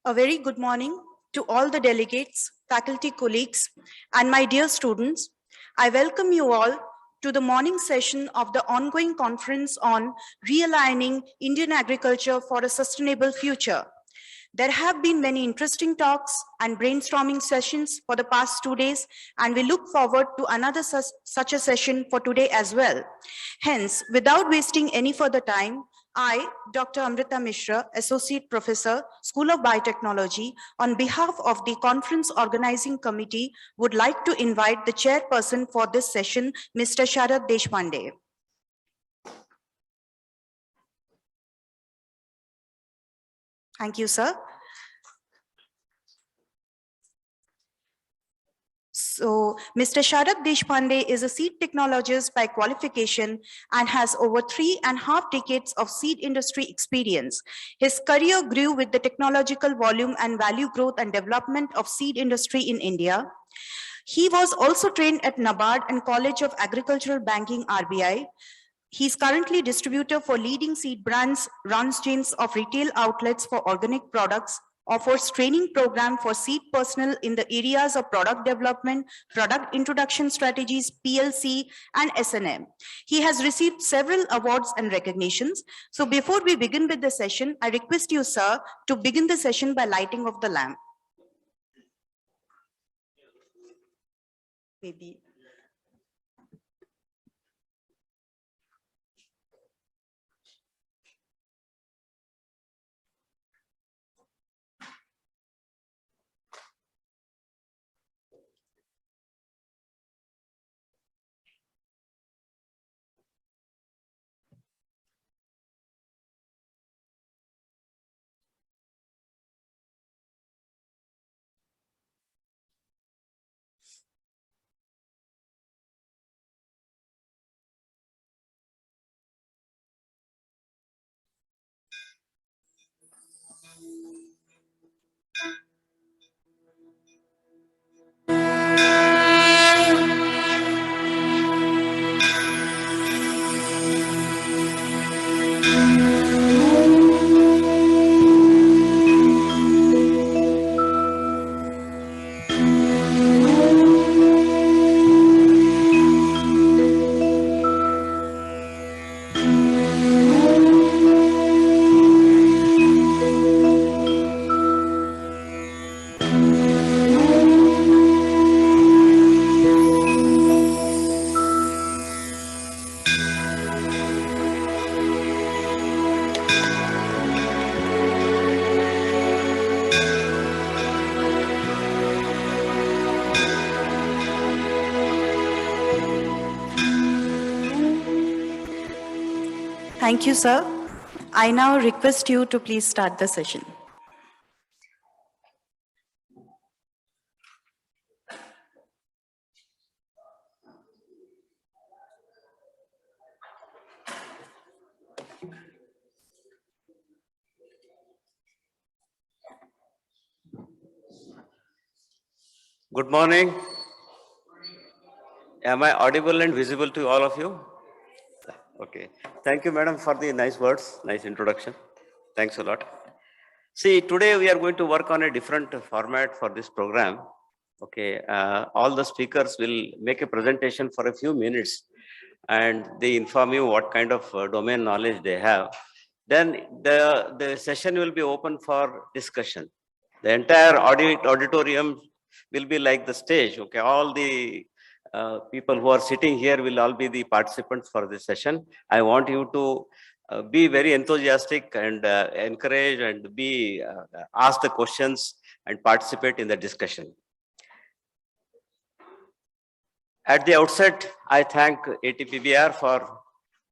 A very good morning to all the delegates, faculty colleagues, and my dear students. I welcome you all to the morning session of the ongoing conference on realigning Indian agriculture for a sustainable future. There have been many interesting talks and brainstorming sessions for the past 2 days, and we look forward to another such a session for today as well. Hence, without wasting any further time, I, Dr. Amrita Mishra, Associate Professor, School of Biotechnology, on behalf of the Conference Organizing Committee, would like to invite the chairperson for this session, Mr. Sharad Deshpande. Thank you, sir. So, Mr. Sharad Deshpande is a seed technologist by qualification and has over 3.5 decades of seed industry experience. His career grew with the technological volume and value growth and development of seed industry in India. He was also trained at NABARD and College of Agricultural Banking, RBI. He's currently distributor for leading seed brands, runs chains of retail outlets for organic products, offers training program for seed personnel in the areas of product development, product introduction strategies, PLC, and S&M. He has received several awards and recognitions. So before we begin with the session, I request you, sir, to begin the session by lighting of the lamp. Maybe. Thank you, sir. I now request you to please start the session. Good morning. Am I audible and visible to all of you? Okay. Thank you, madam, for the nice words, nice introduction. Thanks a lot. See, today we are going to work on a different format for this program. Okay. All the speakers will make a presentation for a few minutes and they inform you what kind of domain knowledge they have. Then the session will be open for discussion. The entire auditorium will be like the stage. Okay. All the people who are sitting here will all be the participants for this session. I want you to be very enthusiastic and encourage and be ask the questions and participate in the discussion. At the outset, I thank ATPBR for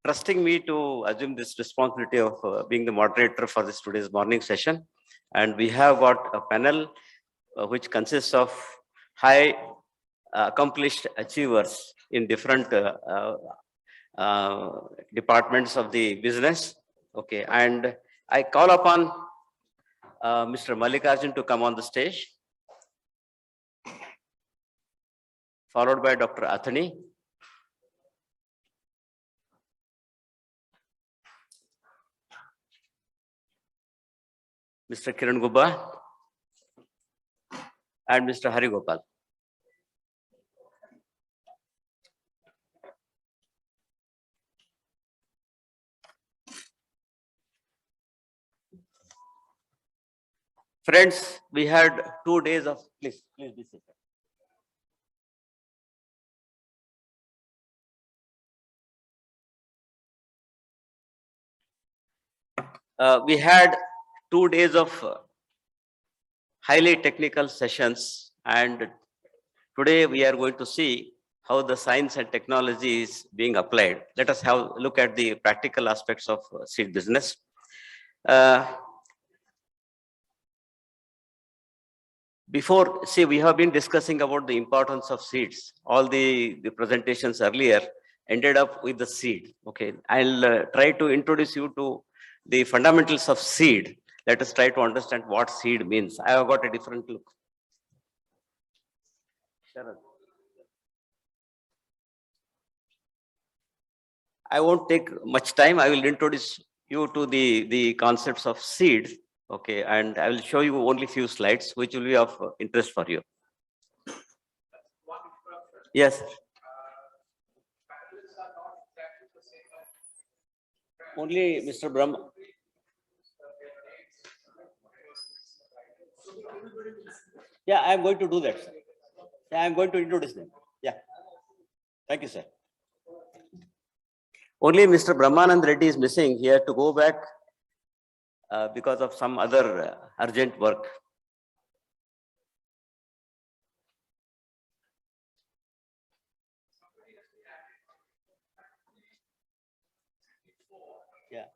trusting me to assume this responsibility of being the moderator for this today's morning session. And we have got a panel which consists of high accomplished achievers in different departments of the business. Okay, and I call upon Mr. Mallikarjun to come on the stage, followed by Dr. Athani. Mr. Kiran Gubba, and Mr. Hari Gopal. Friends, we had 2 days of, please be seated. We had 2 days of highly technical sessions, and today we are going to see how the science and technology is being applied. Let us have a look at the practical aspects of seed business. We have been discussing about the importance of seeds. All the presentations earlier ended up with the seed. Okay, I'll try to introduce you to the fundamentals of seed. Let us try to understand what seed means. I have got a different look. Sharad. I won't take much time. I will introduce you to the concepts of seed. Okay, and I will show you only few slides which will be of interest for you. Yes. Only Mr. Brahma. Yeah, I am going to do that, sir. Yeah, I am going to introduce them. Yeah. Thank you, sir. Only Mr. Brahmanand Reddy is missing here to go back because of some other urgent work. Yeah.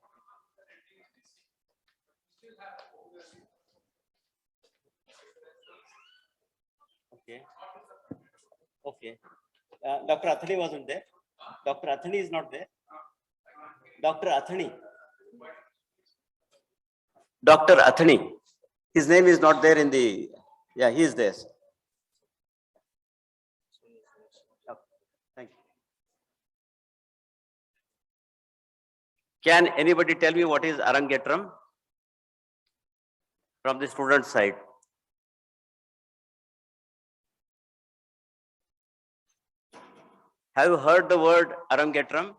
Okay. Okay. Dr. Athani wasn't there. Dr. Athani is not there. Dr. Athani. Dr. Athani. His name is not there in the. Yeah, he is there. Thank you. Can anybody tell me what is Arangetram from the student side? Have you heard the word Arangetram?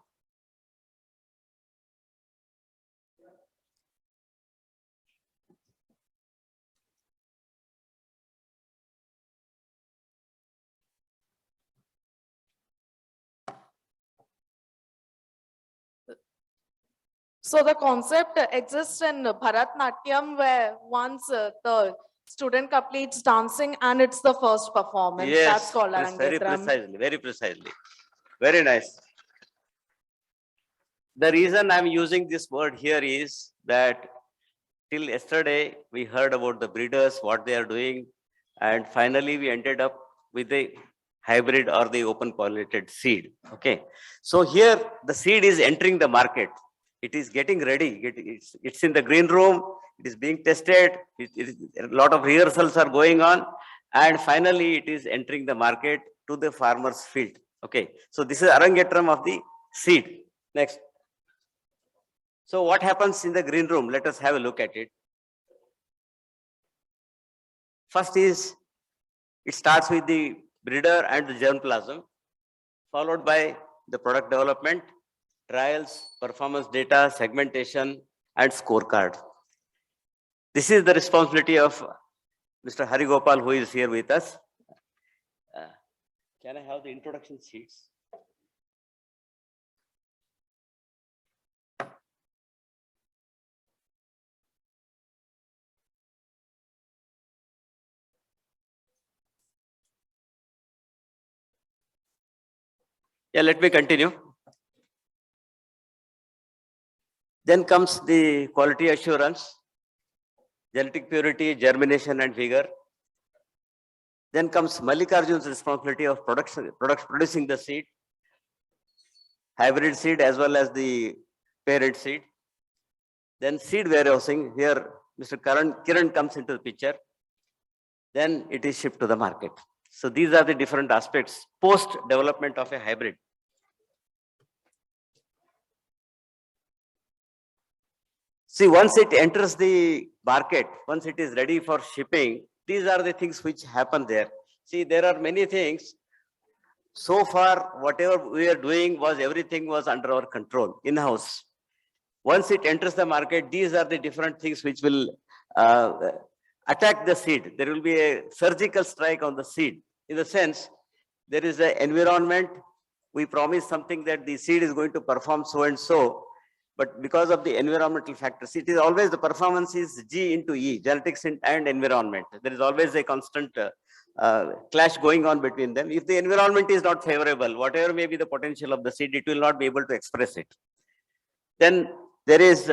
So the concept exists in Bharatnatyam, where once the student completes dancing and it's the first performance. Yes, that's called yes, very Arangetram. precisely, very precisely. Very nice. The reason I'm using this word here is that till yesterday we heard about the breeders, what they are doing, and finally we ended up with the hybrid or the open pollinated seed. Okay, so here the seed is entering the market. It is getting ready. It's in the green room. It is being tested. A lot of rehearsals are going on, and finally it is entering the market to the farmer's field. Okay, so this is Arangetram of the seed. Next. So what happens in the green room? Let us have a look at it. First is, it starts with the breeder and the germplasm, followed by the product development, trials, performance data, segmentation, and scorecard. This is the responsibility of Mr. Hari Gopal, who is here with us. Can I have the introduction sheets? Yeah, let me continue. Then comes the quality assurance, genetic purity, germination, and vigor. Then comes Mallikarjun's responsibility of producing the seed, hybrid seed as well as the parent seed. Then seed warehousing, here Mr. Kiran comes into the picture. Then it is shipped to the market. So these are the different aspects post development of a hybrid. See, once it enters the market, once it is ready for shipping, These are the things which happen there. See, there are many things. So far, whatever we are doing everything was under our control, in-house. Once it enters the market, these are the different things which will attack the seed. There will be a surgical strike on the seed. In the sense, there is an environment. We promise something that the seed is going to perform so and so, but because of the environmental factors, it is always the performance is G into E, genetics and environment. There is always a constant clash going on between them. If the environment is not favorable, whatever may be the potential of the seed, it will not be able to express it. Then there is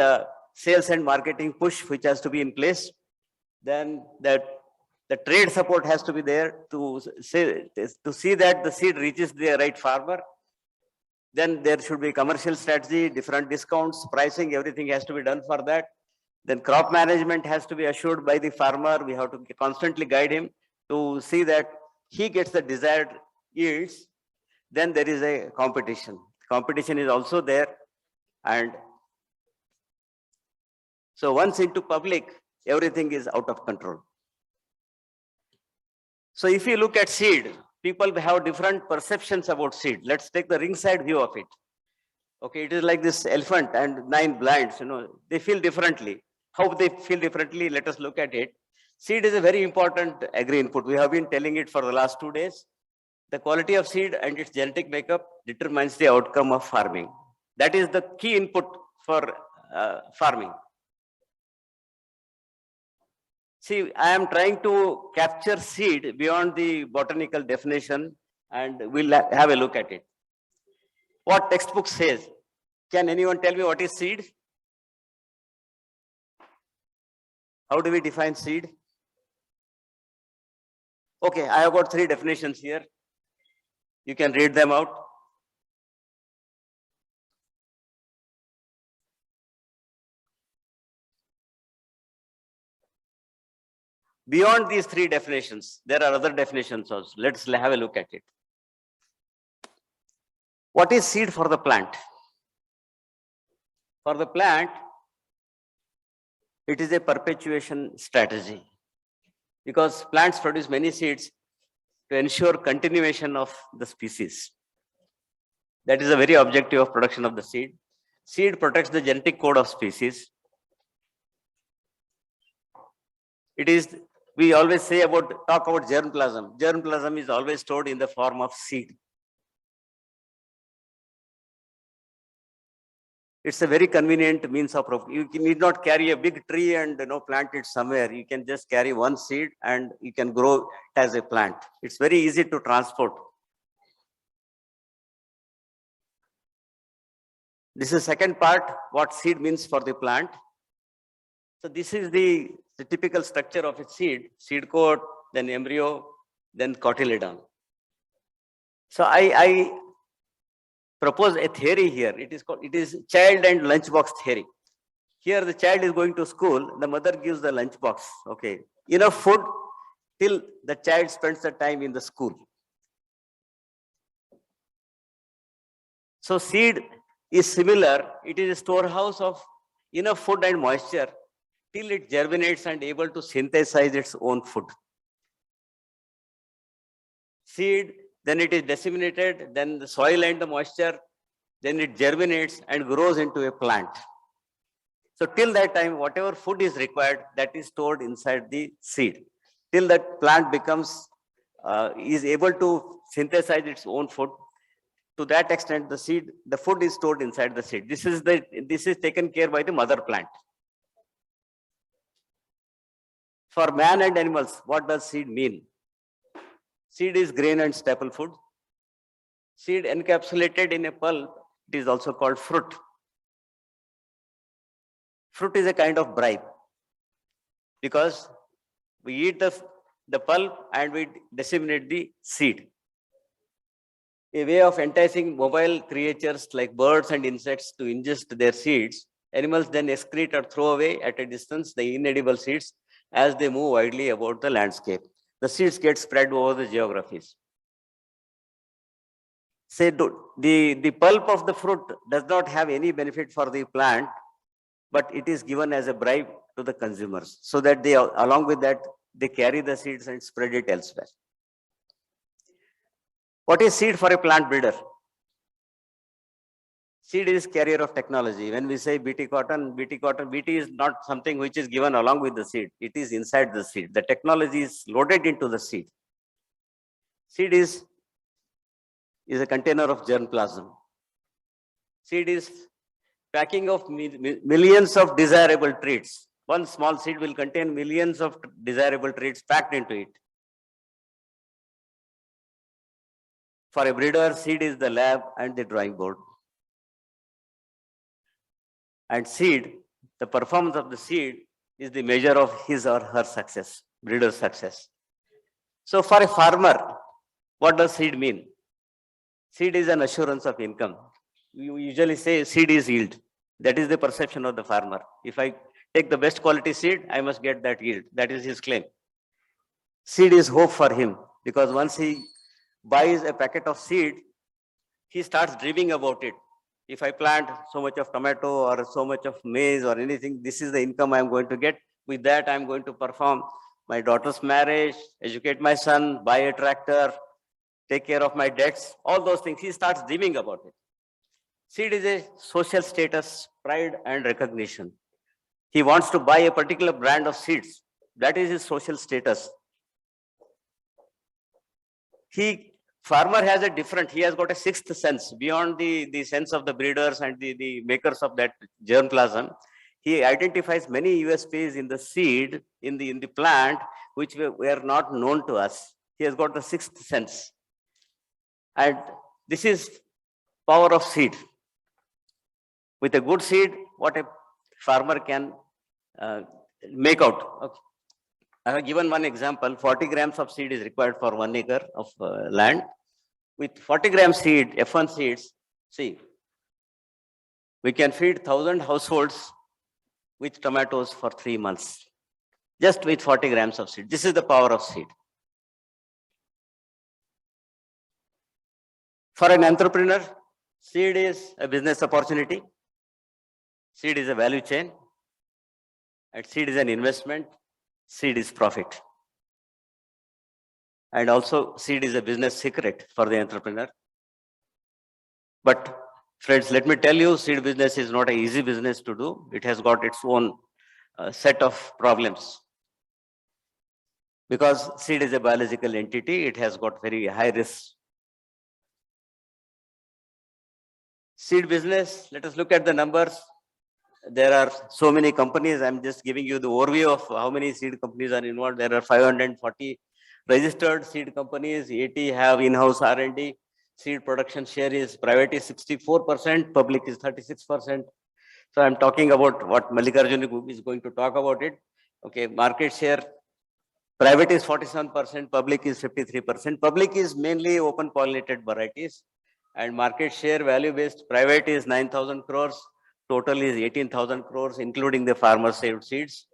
sales and marketing push which has to be in place. Then the trade support has to be there to see that the seed reaches the right farmer. Then there should be commercial strategy, different discounts, pricing, everything has to be done for that. Then crop management has to be assured by the farmer. We have to constantly guide him to see that he gets the desired yields. Then there is a competition. Competition is also there. And so once into public, everything is out of control. So if you look at seed, people have different perceptions about seed. Let's take the ringside view of it. Okay, it is like this elephant and 9 blinds, they feel differently. How they feel differently, let us look at it. Seed is a very important agri input. We have been telling it for the last 2 days. The quality of seed and its genetic makeup determines the outcome of farming. That is the key input for farming. See, I am trying to capture seed beyond the botanical definition, and we'll have a look at it. What textbook says? Can anyone tell me what is seed? How do we define seed? Okay, I have got 3 definitions here. You can read them out. Beyond these 3 definitions, there are other definitions also. Let's have a look at it. What is seed for the plant? For the plant, it is a perpetuation strategy, because plants produce many seeds to ensure continuation of the species. That is the very objective of production of the seed. Seed protects the genetic code of species. It is, we always say talk about germplasm. Germplasm is always stored in the form of seed. It's a very convenient means of you need not carry a big tree and plant it somewhere. You can just carry one seed and you can grow it as a plant. It's very easy to transport. This is the second part, what seed means for the plant. So this is the typical structure of a seed: seed coat, then embryo, then cotyledon. So I propose a theory here. It is child and lunchbox theory. Here the child is going to school, the mother gives the lunchbox. Okay, enough food till the child spends the time in the school. So seed is similar. It is a storehouse of enough food and moisture till it germinates and able to synthesize its own food. Seed, then it is disseminated, then the soil and the moisture, then it germinates and grows into a plant. So till that time, whatever food is required, that is stored inside the seed. Till that plant becomes, is able to synthesize its own food. To that extent, the food is stored inside the seed. This is taken care by the mother plant. For man and animals, what does seed mean? Seed is grain and staple food. Seed encapsulated in a pulp, it is also called fruit. Fruit is a kind of bribe, because we eat the pulp and we disseminate the seed. A way of enticing mobile creatures like birds and insects to ingest their seeds. Animals then excrete or throw away at a distance the inedible seeds as they move widely about the landscape. The seeds get spread over the geographies. Say the pulp of the fruit does not have any benefit for the plant, but it is given as a bribe to the consumers, so that they, along with that, they carry the seeds and spread it elsewhere. What is seed for a plant breeder? Seed is carrier of technology. When we say BT cotton, BT is not something which is given along with the seed. It is inside the seed. The technology is loaded into the seed. Seed is a container of germplasm. Seed is packing of millions of desirable traits. One small seed will contain millions of desirable traits packed into it. For a breeder, seed is the lab and the drawing board. And seed, the performance of the seed is the measure of his or her success, breeder's success. So for a farmer, what does seed mean? Seed is an assurance of income. You usually say seed is yield. That is the perception of the farmer. If I take the best quality seed, I must get that yield. That is his claim. Seed is hope for him, because once he buys a packet of seed, he starts dreaming about it. If I plant so much of tomato or so much of maize or anything, this is the income I'm going to get. With that, I'm going to perform my daughter's marriage, educate my son, buy a tractor, take care of my debts, all those things. He starts dreaming about it. Seed is a social status, pride and recognition. He wants to buy a particular brand of seeds. That is his social status. Farmer has a different, he has got a sixth sense beyond the sense of the breeders and the makers of that germplasm. He identifies many USPs in the seed, in the plant, which were not known to us. He has got the sixth sense. And this is power of seed. With a good seed, what a farmer can make out. Okay. I have given one example. 40 grams of seed is required for 1 acre of land. With 40 gram seed, F1 seeds, see, we can feed 1,000 households with tomatoes for 3 months, just with 40 grams of seed. This is the power of seed. For an entrepreneur, seed is a business opportunity. Seed is a value chain. And seed is an investment. Seed is profit. And also, seed is a business secret for the entrepreneur. But friends, let me tell you, seed business is not an easy business to do. It has got its own set of problems. Because seed is a biological entity, it has got very high risks. Seed business, let us look at the numbers. There are so many companies. I'm just giving you the overview of how many seed companies are involved. There are 540 registered seed companies, 80 have in-house R&D. Seed production share is private is 64%, public is 36%. So I'm talking about what Mallikarjun is going to talk about it. Okay, market share, private is 47%, public is 53%. Public is mainly open pollinated varieties, and market share value-based private is 9,000 crores. Total is 18,000 crores, including the farmer saved seeds.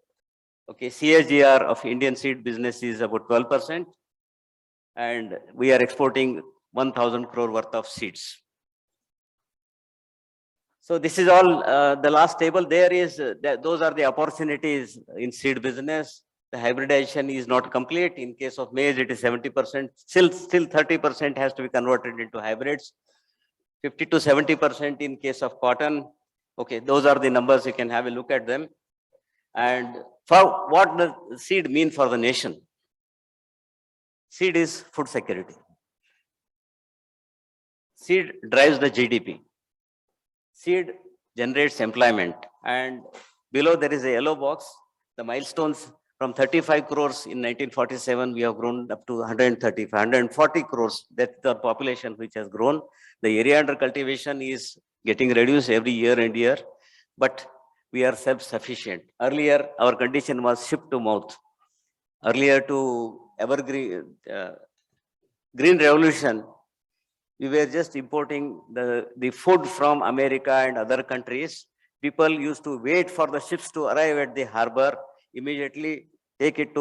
Okay, CAGR of Indian seed business is about 12%, and we are exporting 1,000 crore worth of seeds. So this is all the last table. There is those are the opportunities in seed business. The hybridization is not complete. In case of maize, it is 70%. Still 30% has to be converted into hybrids. 50 to 70% in case of cotton. Okay, those are the numbers. You can have a look at them. And for what does seed mean for the nation? Seed is food security. Seed drives the GDP. Seed generates employment. And below there is a yellow box. The milestones from 35 crores in 1947, we have grown up to 135, 140 crores. That's the population which has grown. The area under cultivation is getting reduced every year and year, but we are self-sufficient. Earlier, our condition was ship to mouth. Earlier to evergreen, green revolution, we were just importing the food from America and other countries. People used to wait for the ships to arrive at the harbor, immediately take it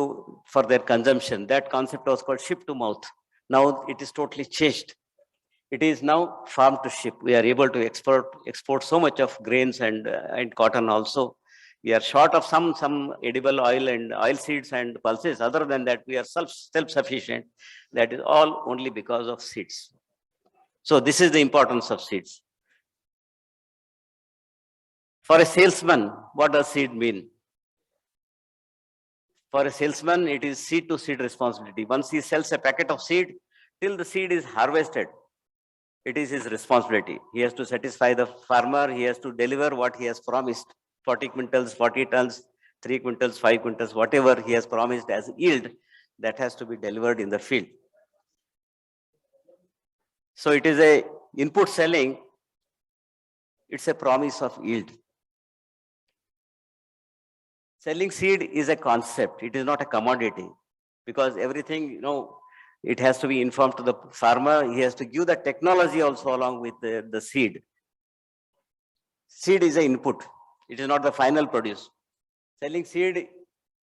for their consumption. That concept was called ship to mouth. Now it is totally changed. It is now farm to ship. We are able to export so much of grains and cotton also. We are short of some edible oil and oil seeds and pulses. Other than that, we are self-sufficient. That is all only because of seeds. So this is the importance of seeds. For a salesman, what does seed mean? For a salesman, it is seed to seed responsibility. Once he sells a packet of seed, till the seed is harvested, it is his responsibility. He has to satisfy the farmer. He has to deliver what he has promised. 40 quintals, 40 tons, 3 quintals, 5 quintals, whatever he has promised as yield, that has to be delivered in the field. So it is a input selling. It's a promise of yield. Selling seed is a concept. It is not a commodity, because everything, it has to be informed to the farmer. He has to give the technology also along with the seed. Seed is an input. It is not the final produce. Selling seed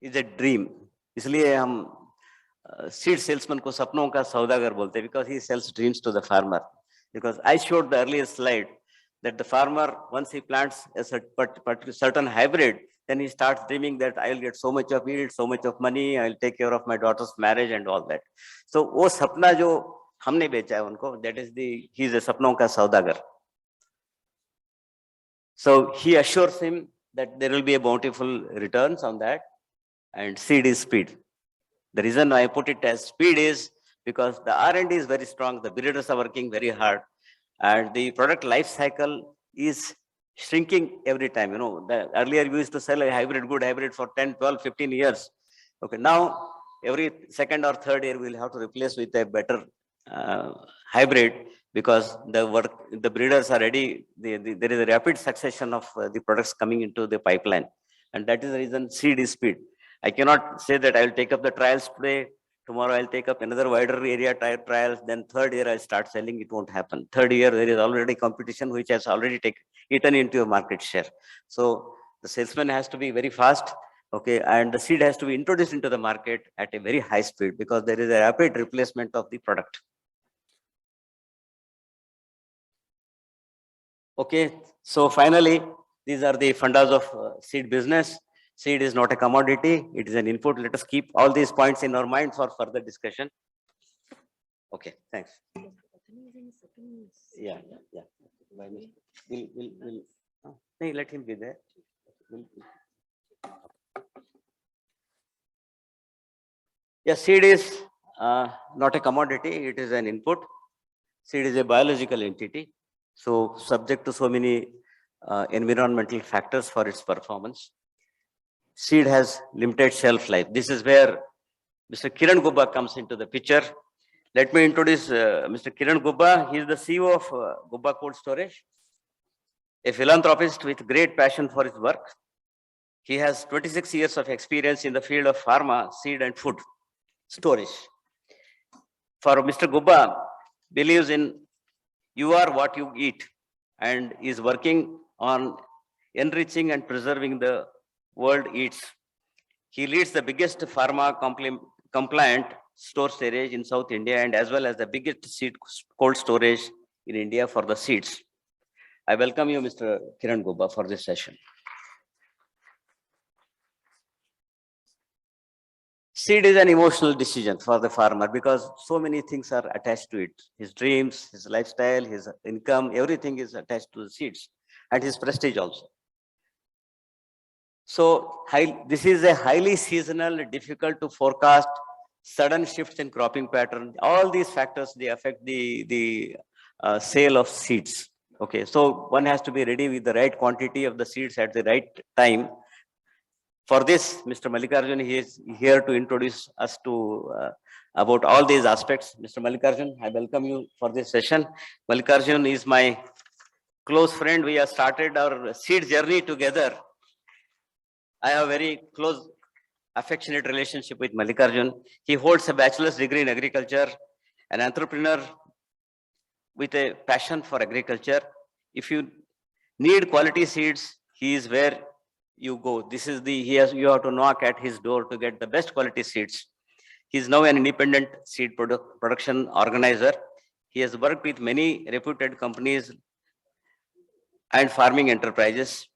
is a dream. इसलिए हम seed salesman को सपनों का सौदागर बोलते हैं, because he sells dreams to the farmer. Because I showed the earlier slide that the farmer, once he plants a certain hybrid, then he starts dreaming that I will get so much of yield, so much of money, I will take care of my daughter's marriage and all that. So वो सपना जो हमने बेचा है उनको, that is he is a सपनों का सौदागर. So he assures him that there will be a bountiful returns on that, and seed is speed. The reason I put it as speed is because the R&D is very strong, the breeders are working very hard, and the product life cycle is shrinking every time. Earlier we used to sell a good hybrid for 10, 12, 15 years. Okay, now every second or third year we'll have to replace with a better hybrid, because the breeders are ready. There is a rapid succession of the products coming into the pipeline, and that is the reason seed is speed. I cannot say that I will take up the trials today, tomorrow I'll take up another wider area trials, then third year I'll start selling. It won't happen. Third year there is already competition which has already eaten into your market share. So the salesman has to be very fast, okay, and the seed has to be introduced into the market at a very high speed, because there is a rapid replacement of the product. Okay, so finally, these are the fundas of seed business. Seed is not a commodity, it is an input. Let us keep all these points in our mind for further discussion. Okay, thanks. Yeah. We'll let him be there. Yeah, seed is not a commodity, it is an input. Seed is a biological entity, so subject to so many environmental factors for its performance. Seed has limited shelf life. This is where Mr. Kiran Gubba comes into the picture. Let me introduce Mr. Kiran Gubba. He is the CEO of Gubba Cold Storage, a philanthropist with great passion for his work. He has 26 years of experience in the field of pharma, seed and food storage. For Mr. Gubba, believes in you are what you eat, and is working on enriching and preserving the world eats. He leads the biggest pharma compliant store storage in South India, and as well as the biggest seed cold storage in India for the seeds. I welcome you, Mr. Kiran Gubba, for this session. Seed is an emotional decision for the farmer, because so many things are attached to it. His dreams, his lifestyle, his income, everything is attached to the seeds, and his prestige also. So this is a highly seasonal, difficult to forecast, sudden shifts in cropping pattern. All these factors, they affect the sale of seeds. Okay, so one has to be ready with the right quantity of the seeds at the right time. For this, Mr. Mallikarjun, he is here to introduce us to about all these aspects. Mr. Mallikarjun, I welcome you for this session. Mallikarjun is my close friend. We have started our seed journey together. I have a very close, affectionate relationship with Mallikarjun. He holds a bachelor's degree in agriculture, an entrepreneur with a passion for agriculture. If you need quality seeds, he is where you go. This is you have to knock at his door to get the best quality seeds. He is now an independent seed production organizer. He has worked with many reputed companies and farming enterprises.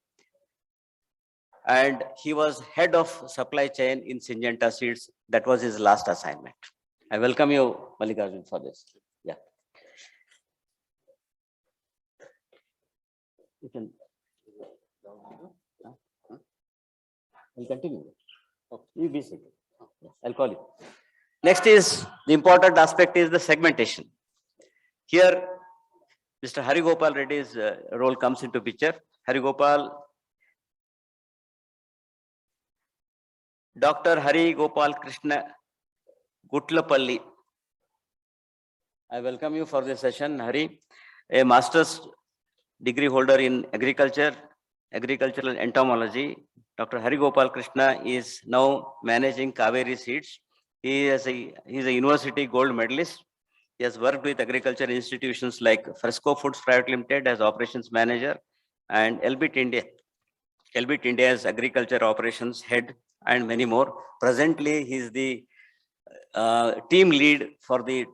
and he was head of supply chain in Syngenta Seeds. That was his last assignment. I welcome you, Mallikarjun, for this. Yeah. You can. We'll continue. Oh, you be seated. I'll call you. Next is the important aspect is the segmentation. Here, Mr. Hari Gopal Reddy's role comes into picture. Hari Gopal, Dr. Hari Gopal Krishna Gutlapalli. I welcome you for this session, Hari, a master's degree holder in agricultural entomology. Dr. Hari Gopal Krishna is now managing Kaveri Seeds. He is a university gold medalist. He has worked with agriculture institutions like Fresco Foods Private Limited as operations manager and Elbit India's agriculture operations head and many more. Presently, he is the team lead for the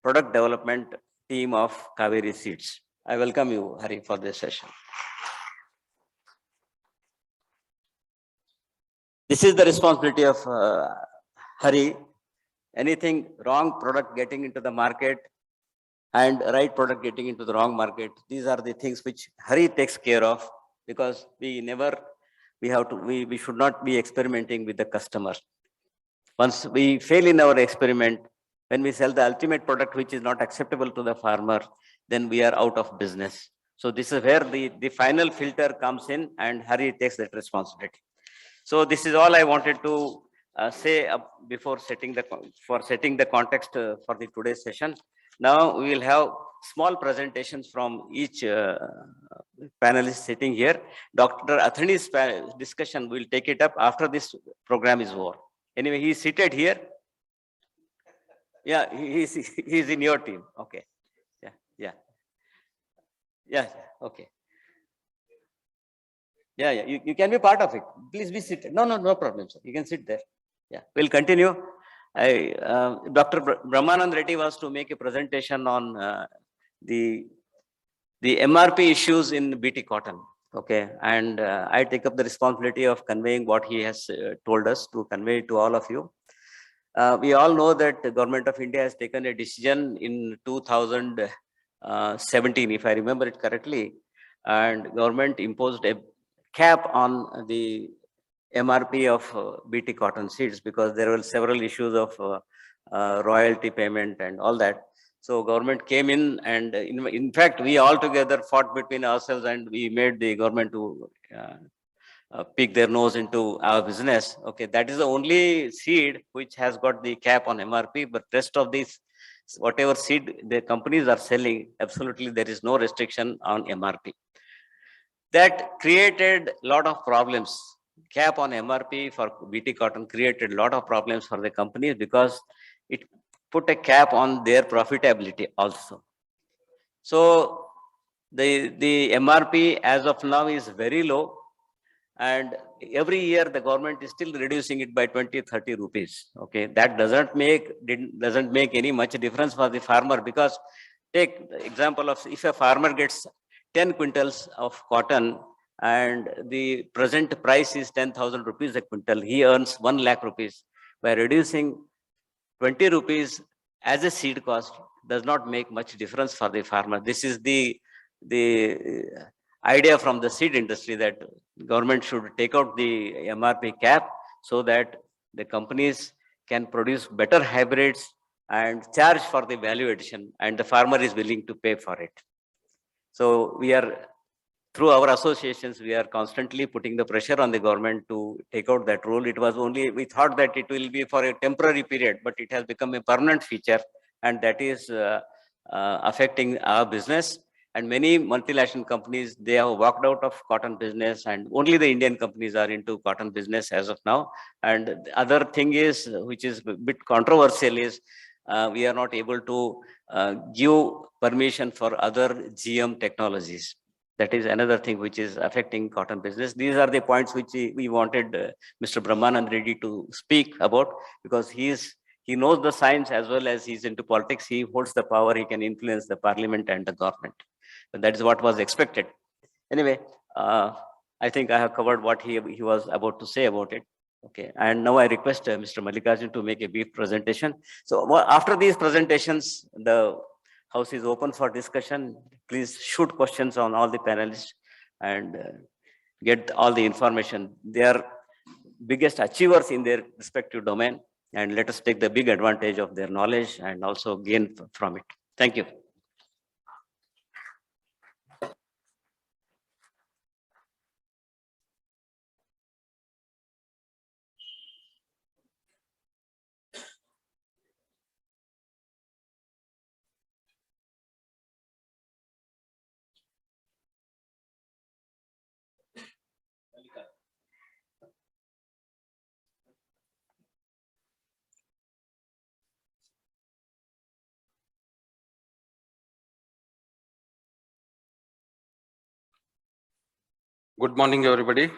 product development team of Kaveri Seeds. I welcome you, Hari, for this session. This is the responsibility of Hari. Anything wrong product getting into the market and right product getting into the wrong market, these are the things which Hari takes care of, because we should not be experimenting with the customer. Once we fail in our experiment, when we sell the ultimate product which is not acceptable to the farmer, then we are out of business. So this is where the final filter comes in, and Hari takes that responsibility. So this is all I wanted to say before setting the context for the today's session. Now we will have small presentations from each panelist sitting here. Dr. Athani's discussion, will take it up after this program is over. Anyway, he is seated here. Yeah, he's in your team. Okay. Yeah. Okay. Yeah. You can be part of it. Please be seated. No problem, sir. You can sit there. Yeah. We'll continue. Dr. Brahmanand Reddy was to make a presentation on the MRP issues in BT cotton. Okay. And I take up the responsibility of conveying what he has told us to convey to all of you. We all know that the government of India has taken a decision in 2017, if I remember it correctly, and government imposed a cap on the MRP of BT cotton seeds, because there were several issues of royalty payment and all that. So government came in, and in fact, we all together fought between ourselves, and we made the government to pick their nose into our business. Okay, that is the only seed which has got the cap on MRP, but rest of these, whatever seed the companies are selling, absolutely there is no restriction on MRP. That created a lot of problems. Cap on MRP for BT cotton created a lot of problems for the companies, because it put a cap on their profitability also. So the MRP as of now is very low, and every year the government is still reducing it by 20-30 rupees. Okay, that doesn't make any much difference for the farmer, because take the example of, if a farmer gets 10 quintals of cotton and the present price is 10,000 rupees a quintal, he earns 1 lakh rupees. By reducing 20 rupees as a seed cost does not make much difference for the farmer. This is the idea from the seed industry, that government should take out the MRP cap so that the companies can produce better hybrids and charge for the value addition, and the farmer is willing to pay for it. So we are, through our associations, we are constantly putting the pressure on the government to take out that rule. It was only, we thought that it will be for a temporary period, but it has become a permanent feature, and that is affecting our business. And many multinational companies, they have walked out of cotton business, and only the Indian companies are into cotton business as of now. And the other thing is, which is a bit controversial, is we are not able to give permission for other GM technologies. That is another thing which is affecting cotton business. These are the points which we wanted Mr. Brahmanand Reddy to speak about, because he knows the science as well as he's into politics. He holds the power, he can influence the parliament and the government. But that is what was expected. Anyway, I think I have covered what he was about to say about it. Okay, and now I request Mr. Mallikarjun to make a brief presentation. So after these presentations, the house is open for discussion. Please shoot questions on all the panelists and get all the information. They are biggest achievers in their respective domain, and let us take the big advantage of their knowledge and also gain from it. Thank you. Good morning, everybody.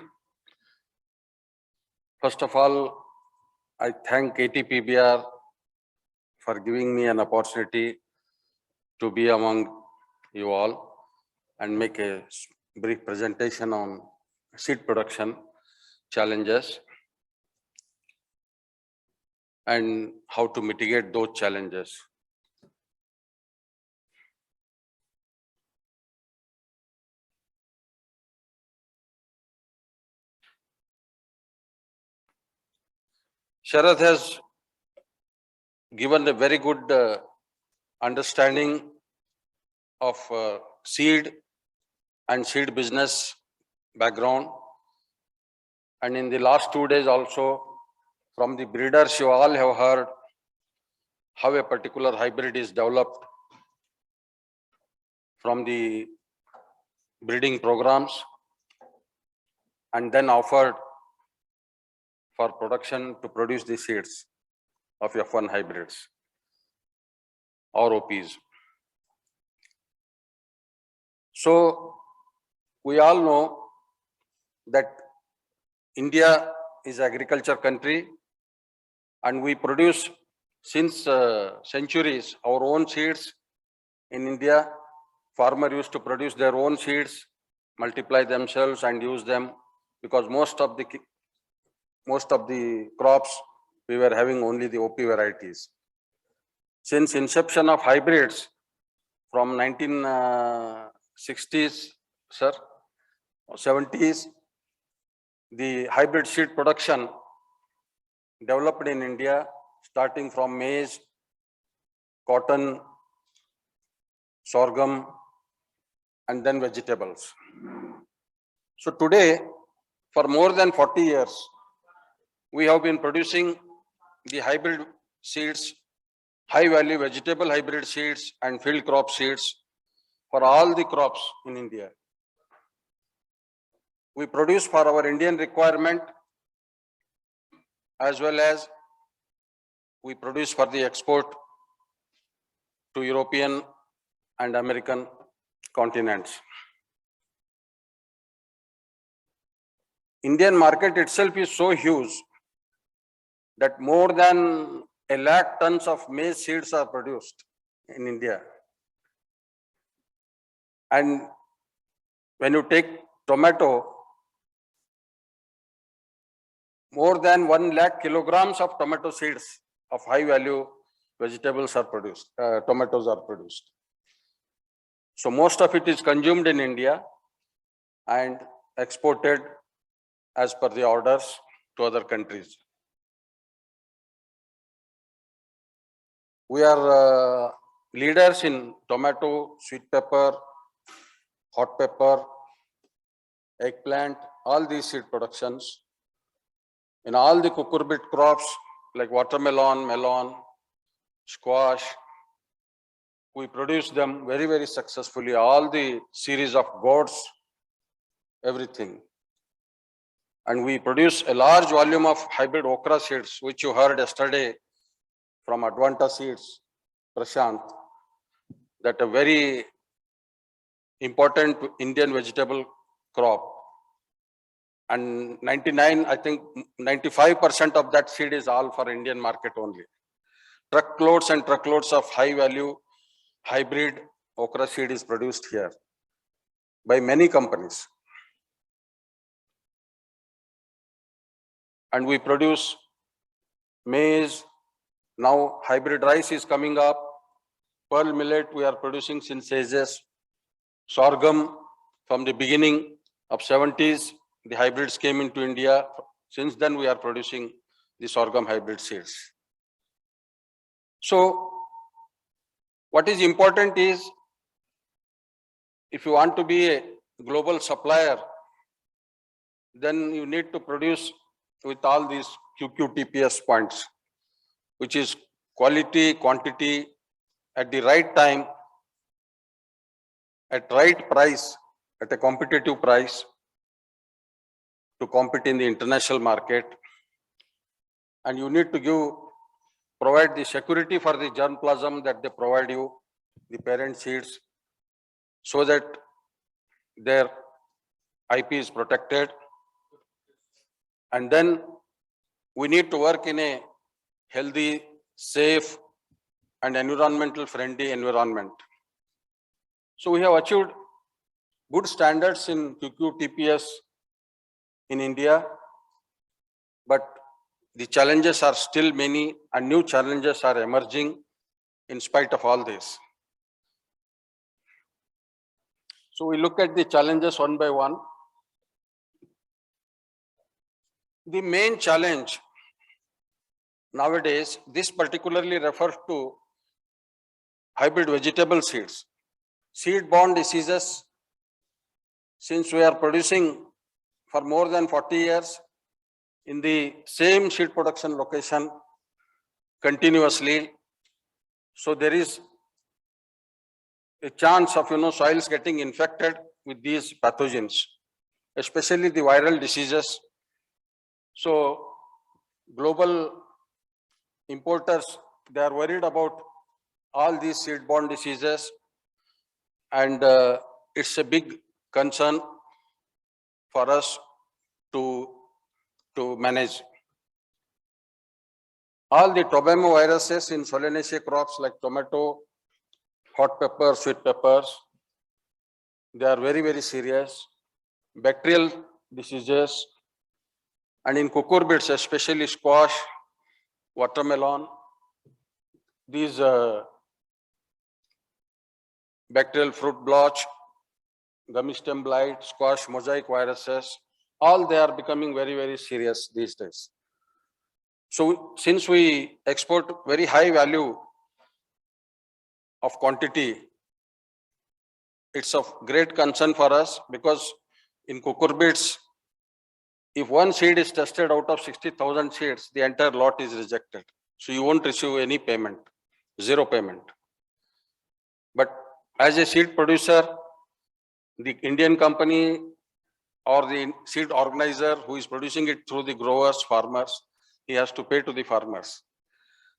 First of all, I thank ATPBR for giving me an opportunity to be among you all and make a brief presentation on seed production challenges and how to mitigate those challenges. Sharad has given a very good understanding of seed and seed business background. And in the last 2 days also, from the breeders, you all have heard how a particular hybrid is developed from the breeding programs and then offered for production to produce the seeds of F1 hybrids or OPs. So we all know that India is an agriculture country and we produce since centuries our own seeds in India. Farmer used to produce their own seeds, multiply themselves and use them because most of the crops we were having only the OP varieties. Since inception of hybrids from 1960s, sir, or 70s, the hybrid seed production developed in India, starting from maize, cotton, sorghum, and then vegetables. So today, for more than 40 years, we have been producing the hybrid seeds, high value vegetable hybrid seeds and field crop seeds for all the crops in India. We produce for our Indian requirement as well as we produce for the export to European and American continents. Indian market itself is so huge that more than 1 lakh tons of maize seeds are produced in India. And when you take tomato, more than 1 lakh kilograms of tomato seeds of high value vegetables are produced, tomatoes are produced. So most of it is consumed in India and exported as per the orders to other countries. We are leaders in tomato, sweet pepper, hot pepper, eggplant, all these seed productions. In all the cucurbit crops like watermelon, melon, squash, we produce them very, very successfully. All the series of gourds, everything. And we produce a large volume of hybrid okra seeds, which you heard yesterday from Advanta Seeds, Prashant, that a very important Indian vegetable crop. And 95% of that seed is all for Indian market only. Truckloads and truckloads of high value hybrid okra seed is produced here by many companies. and we produce maize. Now hybrid rice is coming up. Pearl millet we are producing since ages. Sorghum from the beginning of 70s, the hybrids came into India. Since then we are producing the sorghum hybrid seeds. So what is important is, if you want to be a global supplier, then you need to produce with all these QQTPS points, which is quality, quantity, at the right time, at right price, at a competitive price to compete in the international market. And you need to provide the security for the germplasm that they provide you, the parent seeds, so that their IP is protected. And then we need to work in a healthy, safe, and environmental friendly environment. So we have achieved good standards in QQTPS in India, but the challenges are still many and new challenges are emerging in spite of all this. So we look at the challenges one by one. The main challenge nowadays, this particularly refers to hybrid vegetable seeds. Seed-borne diseases, since we are producing for more than 40 years in the same seed production location continuously, so there is a chance of soils getting infected with these pathogens, especially the viral diseases. So global importers, they are worried about all these seed-borne diseases, and it's a big concern for us to manage. All the tobacco viruses in solanaceae crops like tomato, hot pepper, sweet peppers, they are very, very serious. Bacterial diseases, and in cucurbits, especially squash, watermelon, these bacterial fruit blotch, gummy stem blight, squash mosaic viruses, all they are becoming very, very serious these days. So since we export very high value of quantity, it's of great concern for us, because in cucurbits, if one seed is tested out of 60,000 seeds, the entire lot is rejected. So you won't receive any payment, zero payment. But as a seed producer, the Indian company or the seed organizer who is producing it through the growers, farmers, he has to pay to the farmers.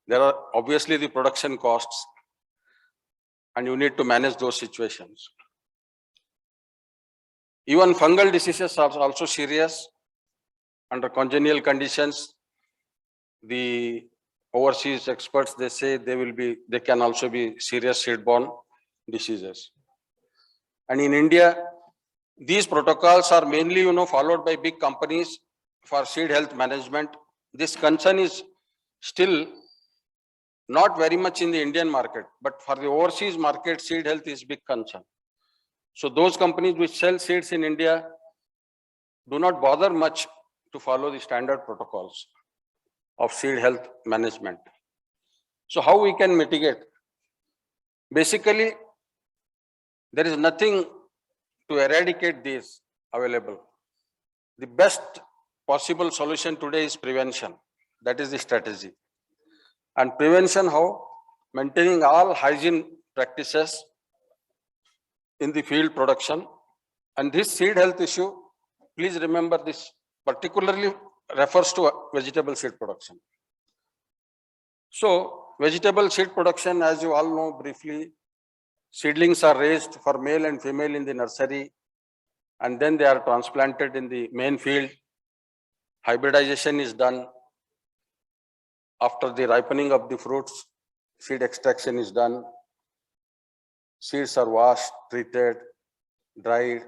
There are obviously the production costs, and you need to manage those situations. Even fungal diseases are also serious. Under congenial conditions, the overseas experts, they say they can also be serious seed-borne diseases. And in India, these protocols are mainly, followed by big companies for seed health management. This concern is still not very much in the Indian market, but for the overseas market, seed health is big concern. So those companies which sell seeds in India do not bother much to follow the standard protocols of seed health management. So how we can mitigate? Basically, there is nothing to eradicate these available. The best possible solution today is prevention. That is the strategy. And prevention how? Maintaining all hygiene practices in the field production. And this seed health issue, please remember, this particularly refers to vegetable seed production. So vegetable seed production, as you all know briefly, seedlings are raised for male and female in the nursery, and then they are transplanted in the main field. Hybridization is done. After the ripening of the fruits, seed extraction is done. Seeds are washed, treated, dried,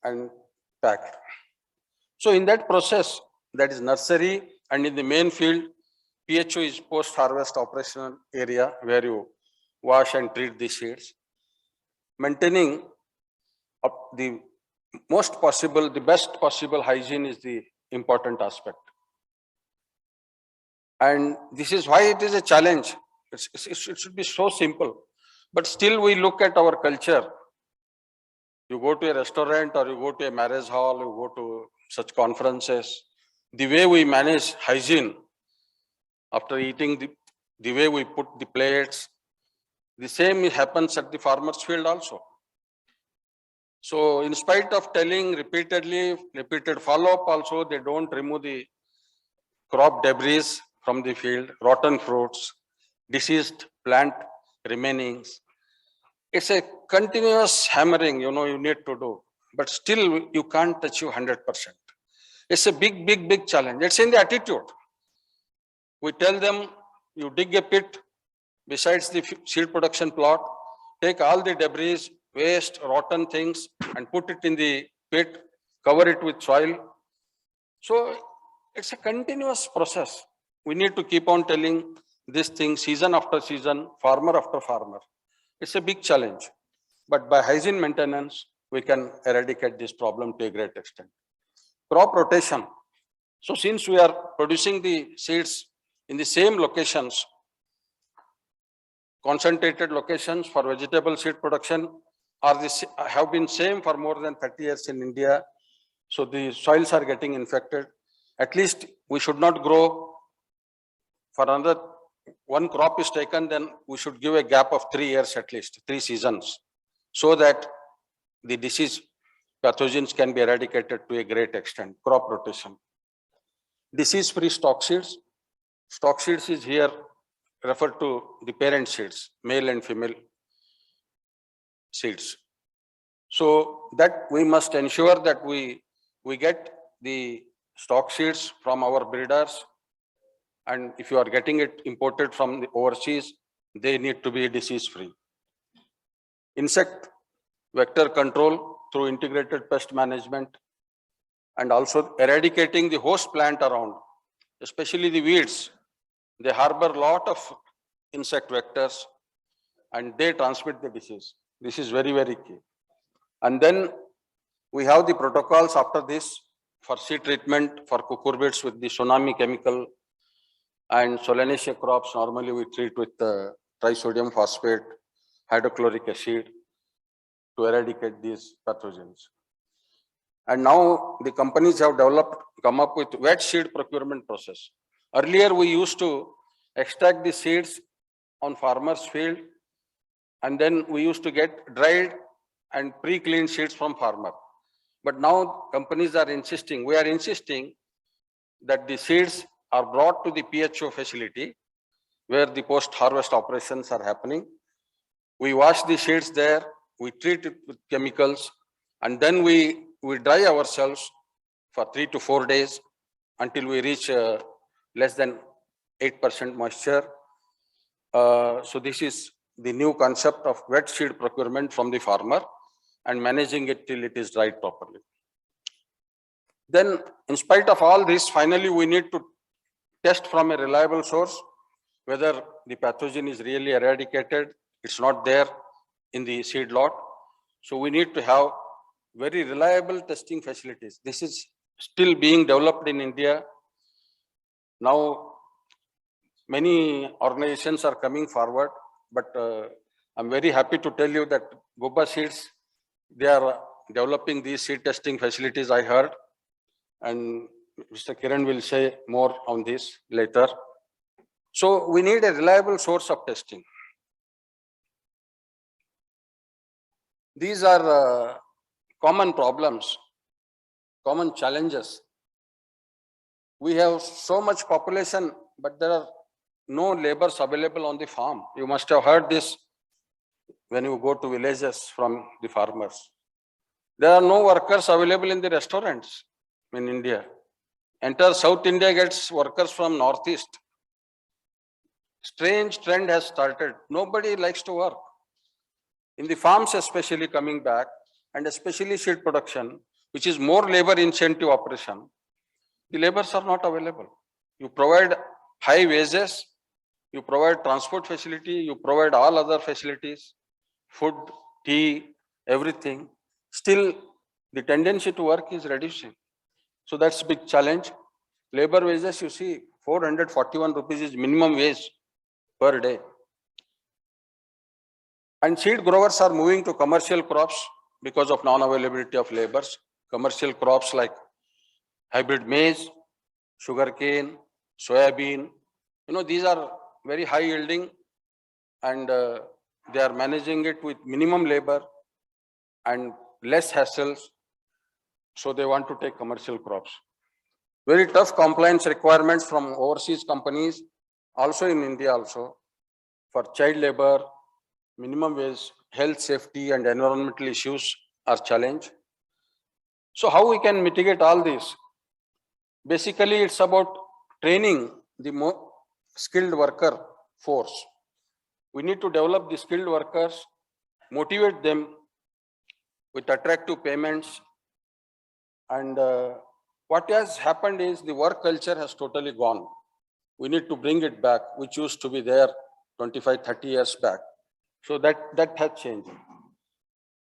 and packed. So in that process, that is nursery And in the main field, PHO is post-harvest operational area where you wash and treat the seeds. Maintaining the the best possible hygiene is the important aspect. And this is why it is a challenge. It should be so simple. But still we look at our culture. You go to a restaurant or you go to a marriage hall, you go to such conferences, the way we manage hygiene after eating, the way we put the plates, the same happens at the farmer's field also. So in spite of telling repeated follow-up also, they don't remove the crop debris from the field, rotten fruits, deceased plant remainings. It's a continuous hammering, you need to do, but still you can't achieve 100%. It's a big challenge. It's in the attitude. We tell them, you dig a pit besides the seed production plot, take all the debris, waste, rotten things, and put it in the pit, cover it with soil. So it's a continuous process. We need to keep on telling this thing season after season, farmer after farmer. It's a big challenge. But by hygiene maintenance, we can eradicate this problem to a great extent. Crop rotation. So since we are producing the seeds in the same locations, concentrated locations for vegetable seed production have been same for more than 30 years in India. So the soils are getting infected. At least we should not grow for another, one crop is taken, then we should give a gap of 3 years at least, 3 seasons, so that the disease pathogens can be eradicated to a great extent. Crop rotation. Disease-free stock seeds. Stock seeds is here referred to the parent seeds, male and female seeds. So that we must ensure that we get the stock seeds from our breeders, and if you are getting it imported from the overseas, they need to be disease-free. Insect vector control through integrated pest management, and also eradicating the host plant around, especially the weeds. They harbor a lot of insect vectors and they transmit the disease. This is very key. And then we have the protocols after this for seed treatment for cucurbits with the tsunami chemical, and Solanaceae crops normally we treat with trisodium phosphate, hydrochloric acid to eradicate these pathogens. And now the companies have come up with wet seed procurement process. Earlier we used to extract the seeds on farmer's field, and then we used to get dried and pre-cleaned seeds from farmer. But now companies are insisting, we are insisting that the seeds are brought to the PHO facility where the post-harvest operations are happening. We wash the seeds there, we treat it with chemicals, and then we dry ourselves for 3 to 4 days until we reach less than 8% moisture. So this is the new concept of wet seed procurement from the farmer and managing it till it is dried properly. Then in spite of all this, finally we need to test from a reliable source whether the pathogen is really eradicated. It's not there in the seed lot. So we need to have very reliable testing facilities. This is still being developed in India. Now, many organizations are coming forward, but I'm very happy to tell you that Gubba seeds, they are developing these seed testing facilities, I heard, and Mr. Kiran will say more on this later. So we need a reliable source of testing. These are common problems, common challenges. We have so much population, but there are no laborers available on the farm. You must have heard this when you go to villages from the farmers. There are no workers available in the restaurants in India. Entire South India gets workers from Northeast. Strange trend has started. Nobody likes to work. In the farms especially coming back, and especially seed production, which is more labor incentive operation, the laborers are not available. You provide high wages, you provide transport facility, you provide all other facilities, food, tea, everything. Still, the tendency to work is reducing. So that's a big challenge. Labor wages, you see, 441 rupees is minimum wage per day. And seed growers are moving to commercial crops because of non-availability of laborers. Commercial crops like hybrid maize, sugarcane, soybean, these are very high yielding, and they are managing it with minimum labor and less hassles. So they want to take commercial crops. Very tough compliance requirements from overseas companies, also in India also, for child labor, minimum wage, health, safety, and environmental issues are challenged. So how we can mitigate all this? Basically, it's about training the more skilled worker force. We need to develop the skilled workers, motivate them with attractive payments. And what has happened is the work culture has totally gone. We need to bring it back, which used to be there 25, 30 years back. So that has changed.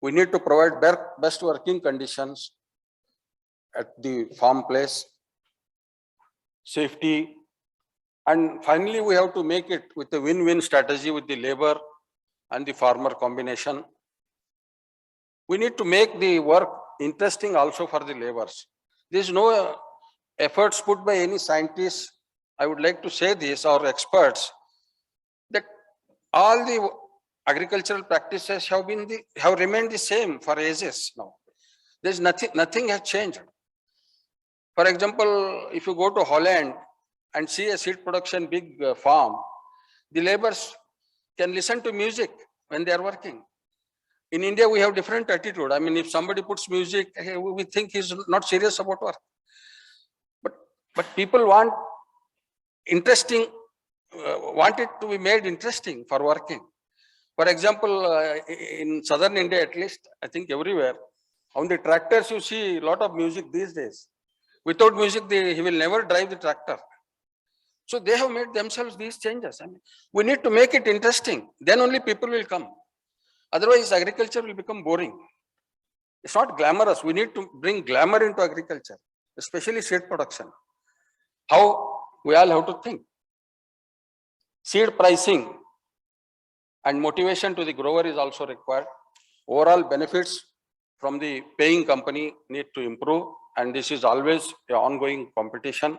We need to provide best working conditions at the farm place, safety, and finally we have to make it with a win-win strategy with the labor and the farmer combination. We need to make the work interesting also for the laborers. There is no efforts put by any scientists. I would like to say this, or experts, that all the agricultural practices have remained the same for ages now. There's nothing has changed. For example, if you go to Holland and see a seed production big farm, the laborers can listen to music when they are working. In India, we have different attitude. I mean, if somebody puts music, we think he's not serious about work. But people want want it to be made interesting for working. For example, in southern India at least, I think everywhere, on the tractors you see a lot of music these days. Without music, he will never drive the tractor. So they have made themselves these changes. I mean, we need to make it interesting. Then only people will come. Otherwise, agriculture will become boring. It's not glamorous. We need to bring glamour into agriculture, especially seed production. How we all have to think. Seed pricing and motivation to the grower is also required. Overall benefits from the paying company need to improve, and this is always an ongoing competition.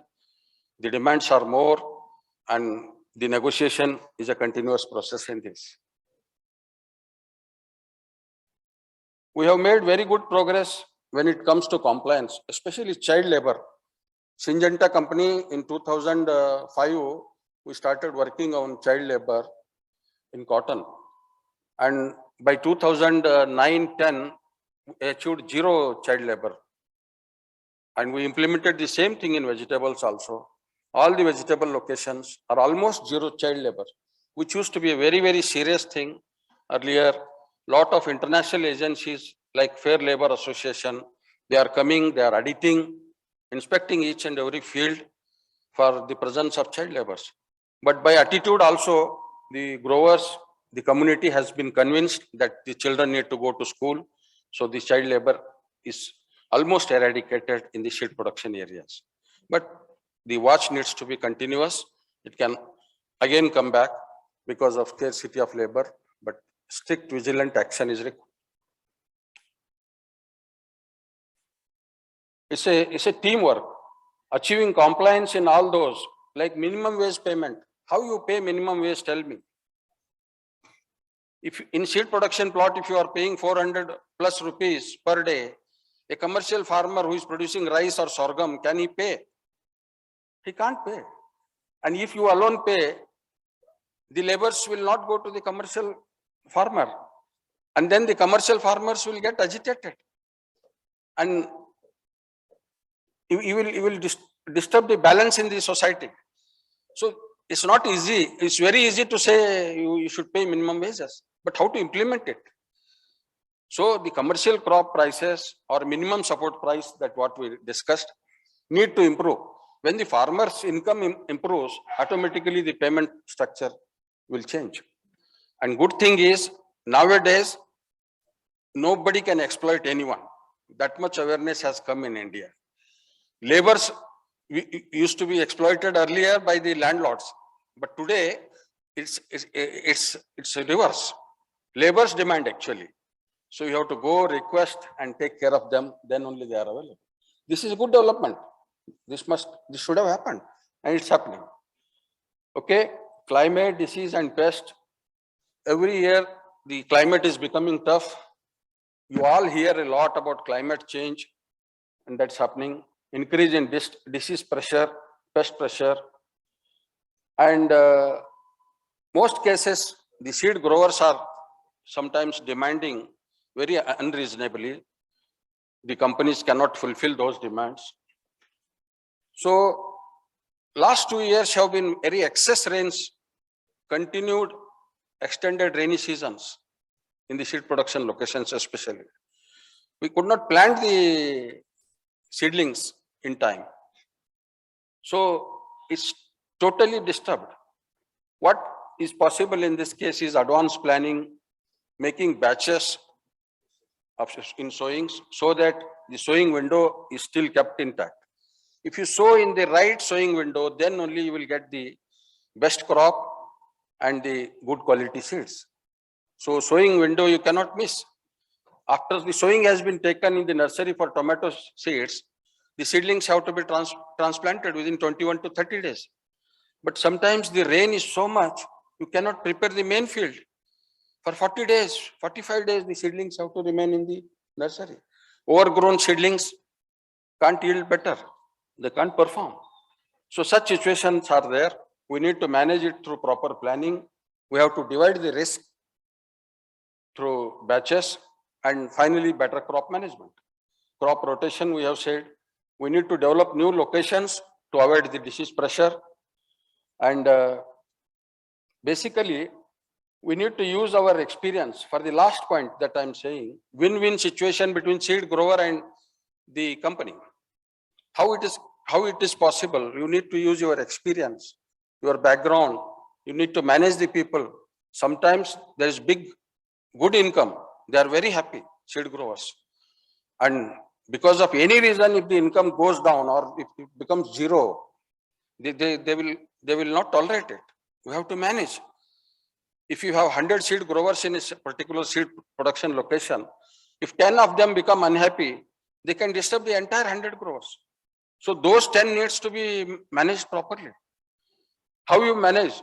The demands are more, and the negotiation is a continuous process in this. We have made very good progress when it comes to compliance, especially child labor. Syngenta company in 2005, we started working on child labor in cotton. And by 2009-10, we achieved zero child labor. And we implemented the same thing in vegetables also. All the vegetable locations are almost zero child labor, which used to be a very, very serious thing earlier. Lot of international agencies like Fair Labor Association, they are coming, they are auditing, inspecting each and every field for the presence of child labors. But by attitude also, the growers, the community has been convinced that the children need to go to school. So the child labor is almost eradicated in the seed production areas. But the watch needs to be continuous. It can again come back because of scarcity of labor, but strict vigilant action is required. It's a teamwork. Achieving compliance in all those, like minimum wage payment. How you pay minimum wage, tell me. If in seed production plot, if you are paying 400 plus rupees per day, a commercial farmer who is producing rice or sorghum, can he pay? He can't pay. And if you alone pay, the laborers will not go to the commercial farmer. And then the commercial farmers will get agitated. And you will disturb the balance in the society. So it's not easy. It's very easy to say you should pay minimum wages, but how to implement it? So the commercial crop prices or minimum support price, that what we discussed, need to improve. When the farmer's income improves, automatically the payment structure will change. And good thing is, nowadays, nobody can exploit anyone. That much awareness has come in India. Laborers used to be exploited earlier by the landlords, but today it's a reverse. Laborers demand actually. So you have to go request and take care of them, then only they are available. This is a good development. This should have happened, and it's happening. Okay, climate, disease and pest. Every year the climate is becoming tough. You all hear a lot about climate change, and that's happening. Increase in disease pressure, pest pressure, and most cases the seed growers are sometimes demanding very unreasonably. The companies cannot fulfill those demands. So last 2 years have been very excess rains, continued extended rainy seasons in the seed production locations especially. We could not plant the seedlings in time. So it's totally disturbed. What is possible in this case is advanced planning, making batches in sowings so that the sowing window is still kept intact. If you sow in the right sowing window, then only you will get the best crop and the good quality seeds. So sowing window you cannot miss. After the sowing has been taken in the nursery for tomato seeds, the seedlings have to be transplanted within 21 to 30 days. But sometimes the rain is so much, you cannot prepare the main field. For 40 days, 45 days, the seedlings have to remain in the nursery. Overgrown seedlings can't yield better. They can't perform. So such situations are there. We need to manage it through proper planning. We have to divide the risk through batches, and finally better crop management. Crop rotation, we have said. We need to develop new locations to avoid the disease pressure. And basically, we need to use our experience for the last point that I'm saying, win-win situation between seed grower and the company. How it is possible? You need to use your experience, your background. You need to manage the people. Sometimes there is good income. They are very happy, seed growers. And because of any reason, if the income goes down or if it becomes zero, they will not tolerate it. We have to manage. If you have 100 seed growers in a particular seed production location, if 10 of them become unhappy, they can disturb the entire 100 growers. So those 10 needs to be managed properly. How you manage?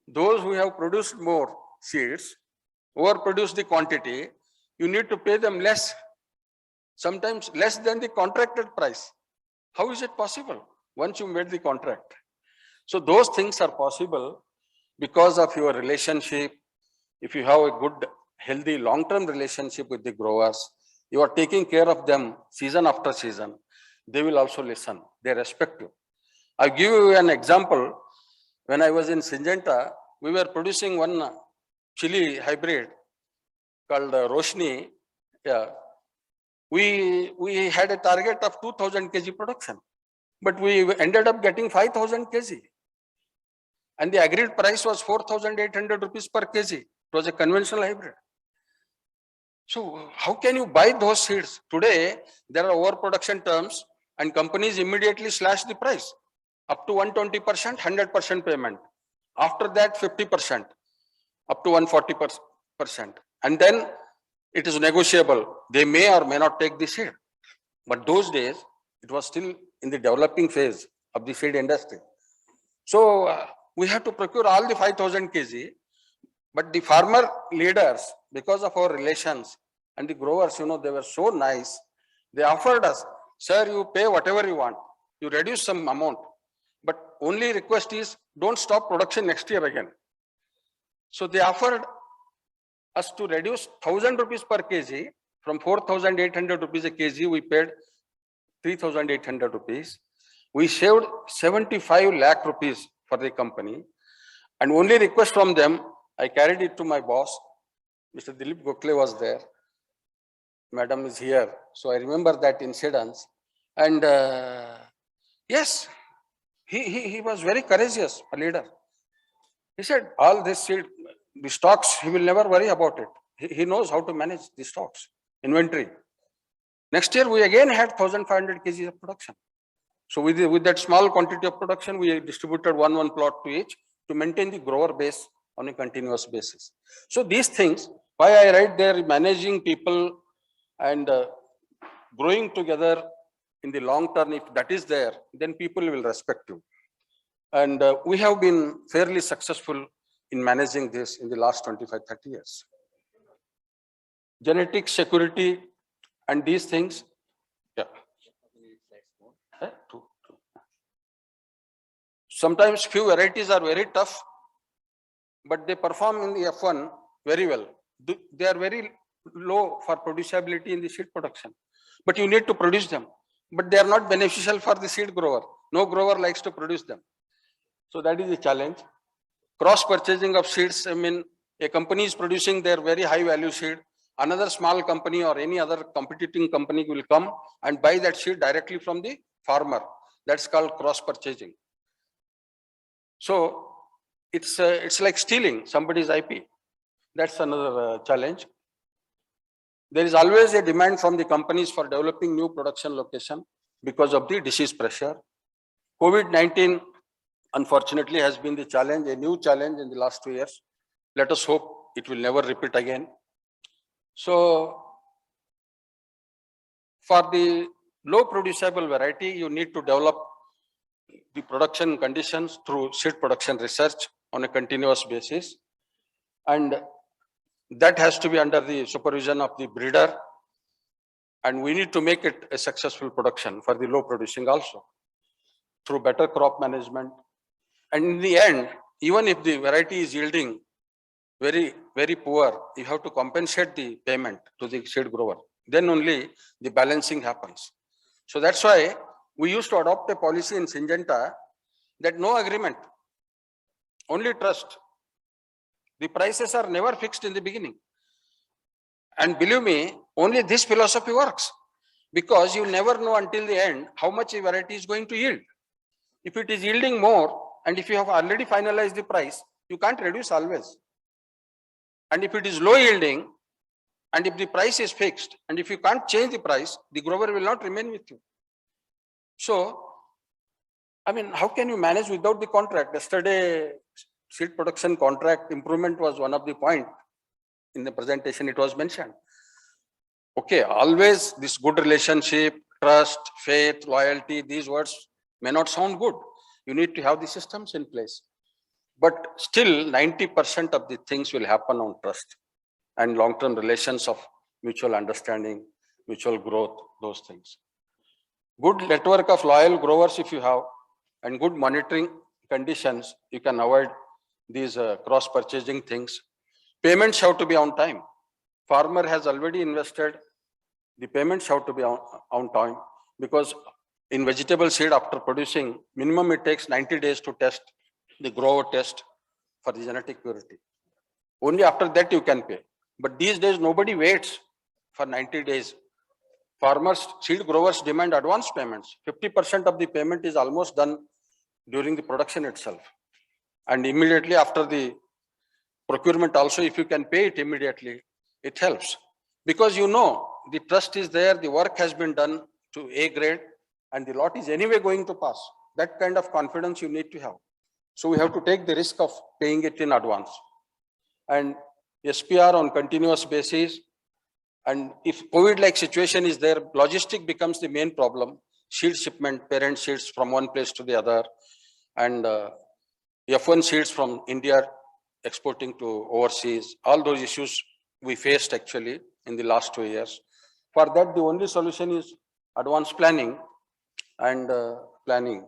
Those who have produced more seeds, overproduce the quantity, you need to pay them less, sometimes less than the contracted price. How is it possible once you made the contract? So those things are possible because of your relationship. If you have a good, healthy, long-term relationship with the growers, you are taking care of them season after season, they will also listen. They respect you. I'll give you an example. When I was in Syngenta, we were producing one chili hybrid called Roshni. Yeah. We had a target of 2000 kg production, but we ended up getting 5000 kg. And the agreed price was 4,800 rupees per kg. It was a conventional hybrid. So how can you buy those seeds? Today, there are overproduction terms and companies immediately slash the price. Up to 120%, 100% payment. After that, 50%, up to 140%. And then it is negotiable. They may or may not take the seed. But those days, it was still in the developing phase of the seed industry. So we have to procure all the 5000 kg. But the farmer leaders, because of our relations and the growers, they were so nice. They offered us, sir, you pay whatever you want. You reduce some amount. But only request is, don't stop production next year again. So they offered us to reduce 1000 rupees per kg. From 4,800 rupees a kg, we paid 3,800 rupees. We saved 75 lakh rupees for the company. And only request from them, I carried it to my boss. Mr. Dilip Gokhale was there. Madam is here. So I remember that incident. And yes, He was very courageous, a leader. He said, all this seed, the stocks, he will never worry about it. He knows how to manage the stocks, inventory. Next year, we again had 1,500 kg of production. So with that small quantity of production, we distributed one plot to each to maintain the grower base on a continuous basis. So these things, why I write there, managing people and growing together in the long term, if that is there, then people will respect you. And we have been fairly successful in managing this in the last 25, 30 years. Genetic security and these things, yeah. Two. Sometimes few varieties are very tough, but they perform in the F1 very well. They are very low for producibility in the seed production, but you need to produce them. But they are not beneficial for the seed grower. No grower likes to produce them. So that is a challenge. Cross purchasing of seeds, I mean, a company is producing their very high value seed. Another small company or any other competing company will come and buy that seed directly from the farmer. That's called cross purchasing. So it's like stealing somebody's IP. That's another challenge. There is always a demand from the companies for developing new production location because of the disease pressure. COVID-19, unfortunately, has been the challenge, a new challenge in the last 2 years. Let us hope it will never repeat again. So for the low producible variety, you need to develop the production conditions through seed production research on a continuous basis. And that has to be under the supervision of the breeder. And we need to make it a successful production for the low producing also through better crop management. And in the end, even if the variety is yielding very, very poor, you have to compensate the payment to the seed grower. Then only the balancing happens. So that's why we used to adopt a policy in Syngenta that no agreement, only trust. The prices are never fixed in the beginning. And believe me, only this philosophy works because you never know until the end how much a variety is going to yield. If it is yielding more, and if you have already finalized the price, you can't reduce always. And if it is low yielding, and if the price is fixed, and if you can't change the price, the grower will not remain with you. So, I mean, how can you manage without the contract? Yesterday, seed production contract improvement was one of the points in the presentation. It was mentioned. Okay, always this good relationship, trust, faith, loyalty, these words may not sound good. You need to have the systems in place. But still 90% of the things will happen on trust and long-term relations of mutual understanding, mutual growth, those things. Good network of loyal growers if you have, and good monitoring conditions, you can avoid these cross-purchasing things. Payments have to be on time. Farmer has already invested. The payments have to be on time because in vegetable seed after producing, minimum it takes 90 days to test the grower test for the genetic purity. Only after that you can pay. But these days nobody waits for 90 days. Farmers, seed growers demand advance payments. 50% of the payment is almost done during the production itself. And immediately after the procurement also, if you can pay it immediately, it helps. Because you know, the trust is there, the work has been done to A grade, and the lot is anyway going to pass. That kind of confidence you need to have. So we have to take the risk of paying it in advance. And SPR on continuous basis. And if COVID-like situation is there, logistic becomes the main problem. Seed shipment, parent seeds from one place to the other. And F1 seeds from India exporting to overseas. All those issues we faced actually in the last 2 years. For that, the only solution is advanced planning and planning.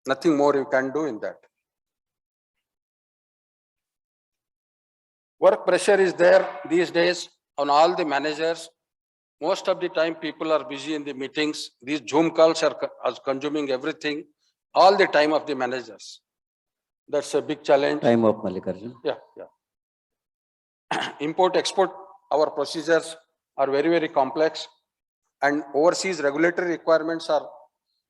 Nothing more you can do in that. Work pressure is there these days on all the managers. Most of the time people are busy in the meetings. These Zoom calls are consuming everything, all the time of the managers. That's a big challenge. Time up, Mallikarjun. Yeah. Import, export, our procedures are very, very complex, and overseas regulatory requirements are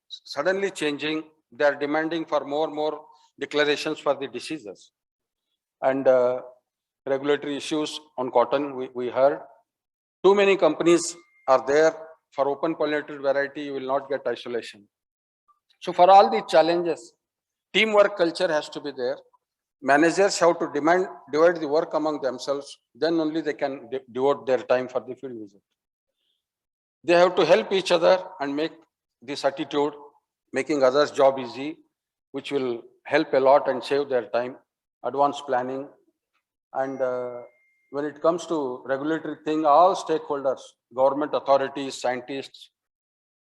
suddenly changing. They are demanding for more declarations for the diseases. And regulatory issues on cotton, we heard. Too many companies are there. For open pollinated variety, you will not get isolation. So for all the challenges, teamwork culture has to be there. Managers have to divide the work among themselves. Then only they can devote their time for the field visit. They have to help each other and make this attitude, making others' job easy, which will help a lot and save their time, advanced planning. And when it comes to regulatory thing, all stakeholders, government authorities, scientists,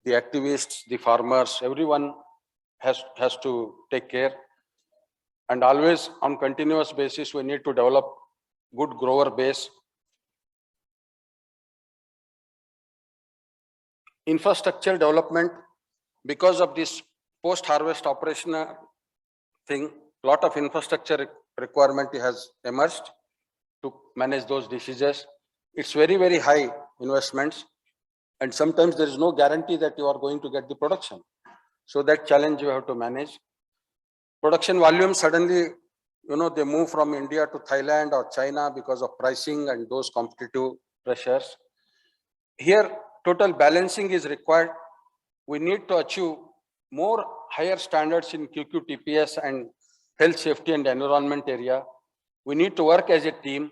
the activists, the farmers, everyone has to take care. And always on continuous basis, we need to develop good grower base. Infrastructure development, because of this post-harvest operational thing, lot of infrastructure requirement has emerged to manage those diseases. It's very high investments, and sometimes there is no guarantee that you are going to get the production. So that challenge you have to manage. Production volume suddenly, they move from India to Thailand or China because of pricing and those competitive pressures. Here, total balancing is required. We need to achieve more higher standards in QQTPS and health, safety and environment area. We need to work as a team.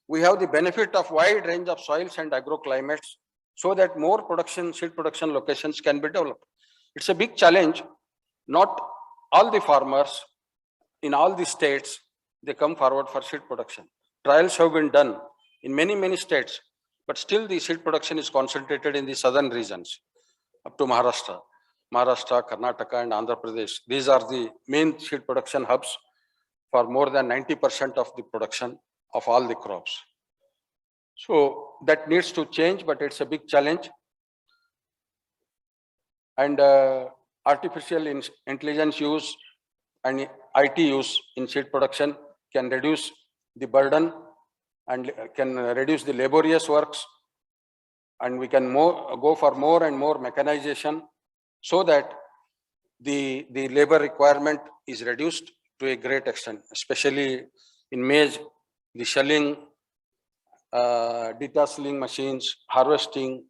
We have the benefit of wide range of soils and agroclimates so that more seed production locations can be developed. It's a big challenge. Not all the farmers in all the states, they come forward for seed production. Trials have been done in many states, but still the seed production is concentrated in the southern regions up to Maharashtra, Karnataka and Andhra Pradesh. These are the main seed production hubs for more than 90% of the production of all the crops. So that needs to change, but it's a big challenge. And artificial intelligence use and IT use in seed production can reduce the burden and can reduce the laborious works. And we can go for more and more mechanization so that the labor requirement is reduced to a great extent, especially in maize, the shelling, detasseling machines, harvesting,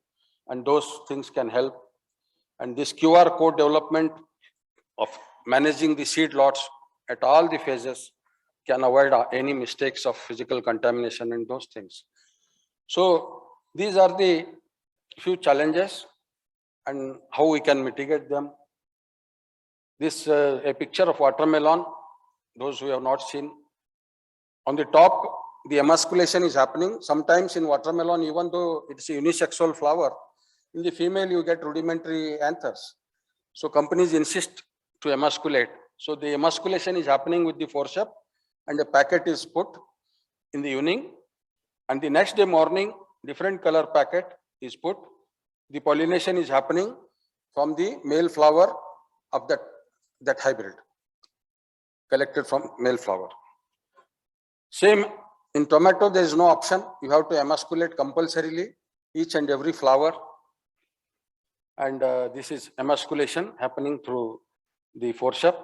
and those things can help. And this QR code development of managing the seed lots at all the phases can avoid any mistakes of physical contamination and those things. So these are the few challenges and how we can mitigate them. This a picture of watermelon, those who have not seen. On the top, the emasculation is happening. Sometimes in watermelon, even though it's a unisexual flower, in the female you get rudimentary anthers. So companies insist to emasculate. So the emasculation is happening with the forceps and a packet is put in the evening, and the next day morning, different color packet is put. The pollination is happening from the male flower of that hybrid, collected from male flower. Same in tomato, there is no option. You have to emasculate compulsorily each and every flower. And this is emasculation happening through the forceps.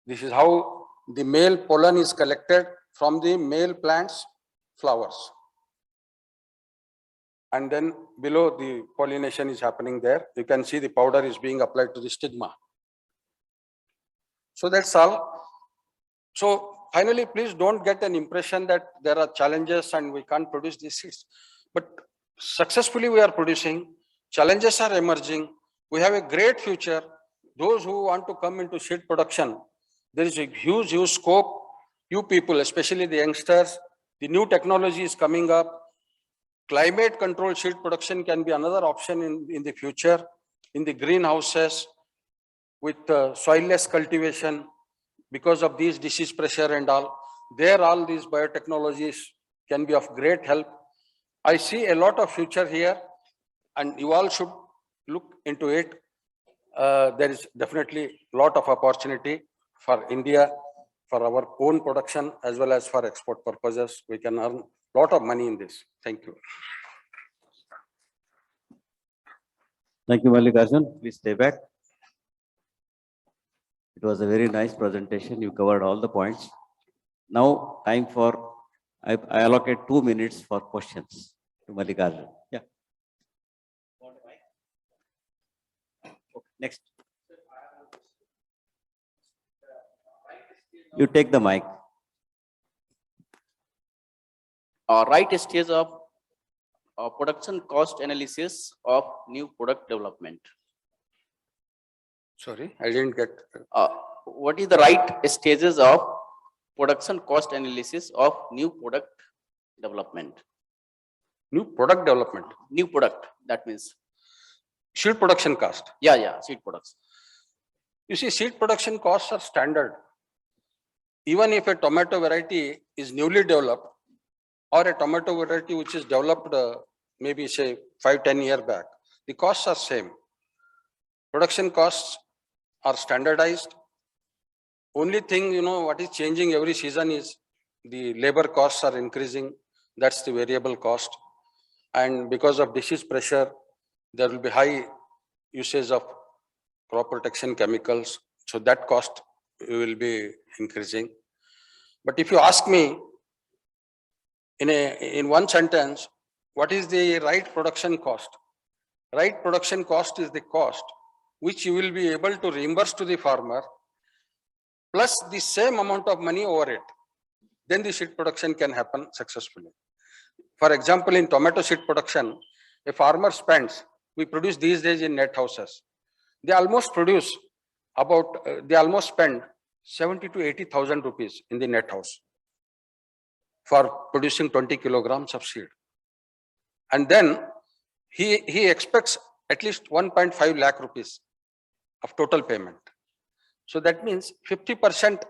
This is how the male pollen is collected from the male plant's flowers. And then below, the pollination is happening there. You can see the powder is being applied to the stigma. So that's all. So finally, please don't get an impression that there are challenges and we can't produce these seeds. But successfully we are producing. Challenges are emerging. We have a great future. Those who want to come into seed production, there is a huge scope. You people, especially the youngsters, the new technology is coming up. Climate controlled seed production can be another option in the future, in the greenhouses, with soilless cultivation, because of these disease pressure and all. There, all these biotechnologies can be of great help. I see a lot of future here, and you all should look into it. There is definitely a lot of opportunity for India, for our own production, as well as for export purposes. We can earn a lot of money in this. Thank you. Thank you, Mallikarjun. Please stay back. It was a very nice presentation. You covered all the points. Now, time for, I allocate 2 minutes for questions to Mallikarjun. Yeah. Okay, next. You take the mic. Right stage of production cost analysis of new product development. Sorry, I didn't get. What is the right stages of production cost analysis of new product development? New product development, New product, that means, seed production cost. yeah, seed products. You see, seed production costs are standard. Even if a tomato variety is newly developed or a tomato variety which is developed maybe say 5-10 years back, the costs are same. Production costs are standardized. Only thing, what is changing every season is the labor costs are increasing. That's the variable cost. And because of disease pressure, there will be high usage of crop protection chemicals. So that cost will be increasing. But if you ask me in one sentence, what is the right production cost? Right production cost is the cost which you will be able to reimburse to the farmer plus the same amount of money over it. Then the seed production can happen successfully. For example, in tomato seed production, a farmer spends, we produce these days in net houses. They almost spend 70 to 80,000 rupees in the net house for producing 20 kilograms of seed. And then he expects at least 1.5 lakh rupees of total payment. So that means 50%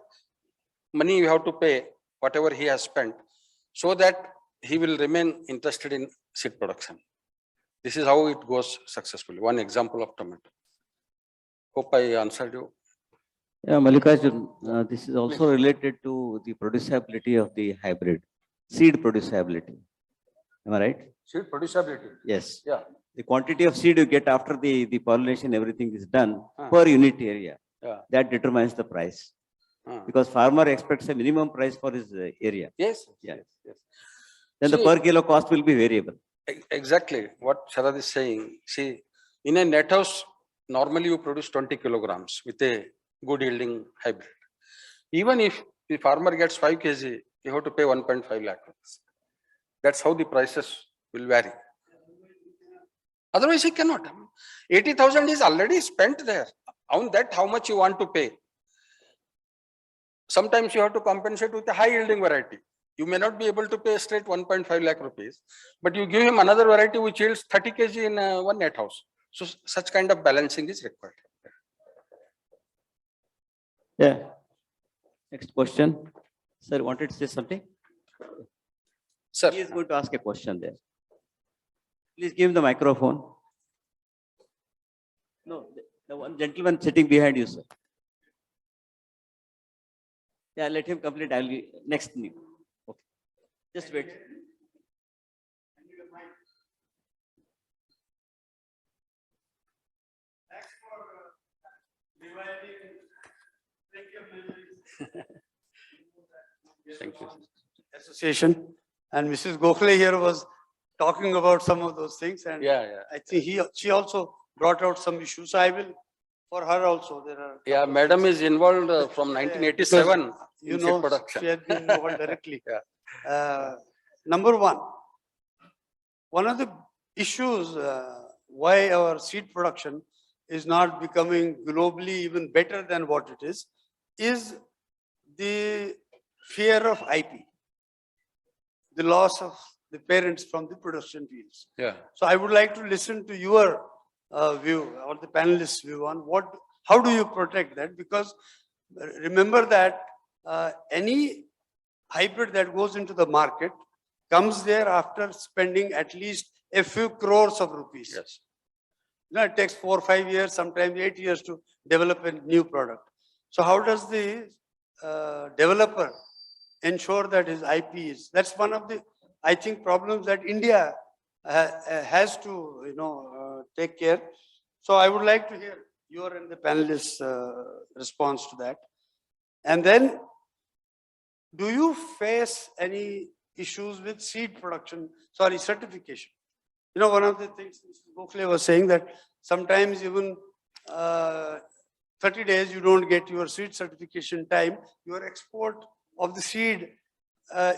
money you have to pay whatever he has spent so that he will remain interested in seed production. This is how it goes successfully. One example of tomato. Hope I answered you. Yeah, Mallikarjun, this is also related to the producibility of the hybrid, seed producibility. Am I right? Seed producibility. Yes. Yeah. The quantity of seed you get after the pollination, everything is done Ah. per unit area. Yeah. That determines the price. Ah. Because farmer expects a minimum price for his area. Yes. Yeah. Yes. Then the See, per kilo cost will be variable. Exactly what Sharad is saying. See, in a net house, normally you produce 20 kilograms with a good yielding hybrid. Even if the farmer gets 5 kg, you have to pay 1.5 lakh rupees. That's how the prices will vary. Otherwise, he cannot. 80,000 is already spent there. On that, how much you want to pay? Sometimes you have to compensate with a high yielding variety. You may not be able to pay straight 1.5 lakh rupees, but you give him another variety which yields 30 kg in one net house. So such kind of balancing is required. Yeah. Next question. Sir, wanted to say something? Sir, He is going to ask a question there. Please give him the microphone. No, the one gentleman sitting behind you, sir. Yeah, let him complete. I'll be next. Okay. Just wait. thank you. Association, and Mrs. Gokhale here was talking about some of those things, and Yeah. I think she also brought out some issues. So I will, for her also, there are. Yeah, madam is involved from 1987 You in know, seed production. she has been involved directly. Yeah. Number one of the issues why our seed production is not becoming globally even better than what it is the fear of IP, the loss of the parents from the production fields. Yeah. So I would like to listen to your view or the panelists' view on how do you protect that? Because remember that any hybrid that goes into the market comes there after spending at least a few crores of rupees. Yes. It takes 4 or 5 years, sometimes 8 years to develop a new product. So how does the developer ensure that his IP is? That's one of the, I think, problems that India has to, take care. So I would like to hear your and the panelists' response to that. And then, do you face any issues with seed production, certification? You know, one of the things Mr. Gokhale was saying that sometimes even 30 days you don't get your seed certification time, your export of the seed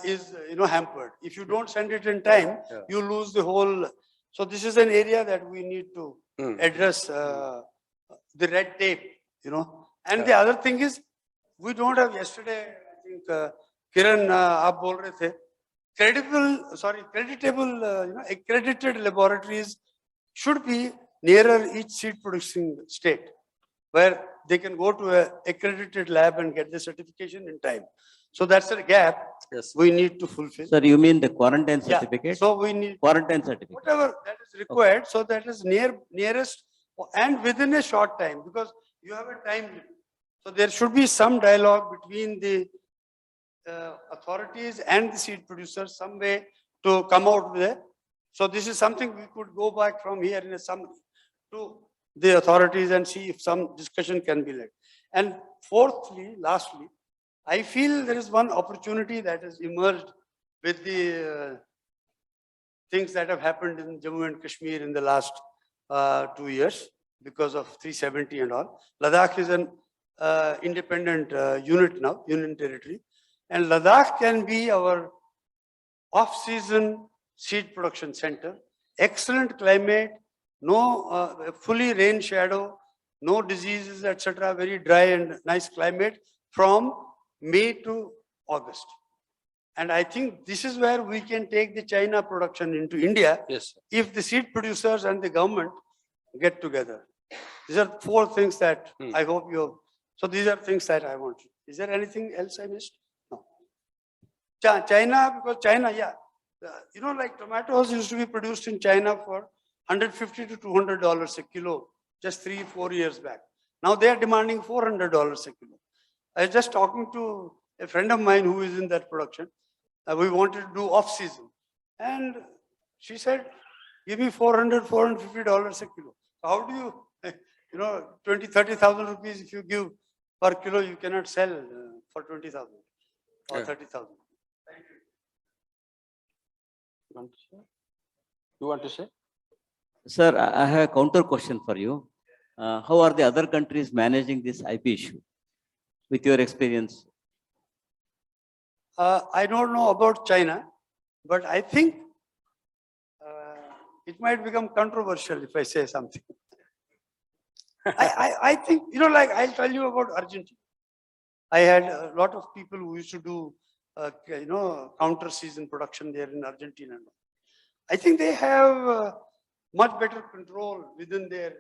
is hampered. If you don't send it in time, you lose the whole. So this is an area that we need to address the red tape, And the other thing is, we don't have yesterday, I think Kiran, aap bol rahe the, creditable, accredited laboratories should be nearer each seed producing state, where they can go to an accredited lab and get the certification in time. So that's a gap we need to fulfill. Sir, you mean the quarantine Yeah, certificate? so we need Quarantine certificate. whatever that is required, so that is nearest and within a short time, because you have a time limit. So there should be some dialogue between the authorities and the seed producers, some way to come out with it. So this is something we could go back from here in a summary to the authorities and see if some discussion can be led. And fourthly, lastly, I feel there is one opportunity that has emerged with the things that have happened in Jammu and Kashmir in the last 2 years because of 370 and all. Ladakh is an independent unit now, union territory. And Ladakh can be our off-season seed production center. Excellent climate, no fully rain shadow, no diseases, etc. Very dry and nice climate from May to August. And I think this is where we can take the China production into India. Yes. If the seed producers and the government get together. These are 4 things that I hope you have. So these are things that I want. Is there anything else I missed? No. China, because China, like tomatoes used to be produced in China for $150 to $200 a kilo just 3-4 years back. Now they are demanding $400 a kilo. I was just talking to a friend of mine who is in that production. We wanted to do off-season. And she said, give me $400, $450 a kilo. How do you, 20, 30,000 rupees if you give per kilo, you cannot sell for 20,000 or 30,000. Thank you. You want to say? Sir, I have a counter question for you. How are the other countries managing this IP issue with your experience? I don't know about China, but I think it might become controversial if I say something. I think, like I'll tell you about Argentina. I had a lot of people who used to do, counter season production there in Argentina. I think they have much better control within their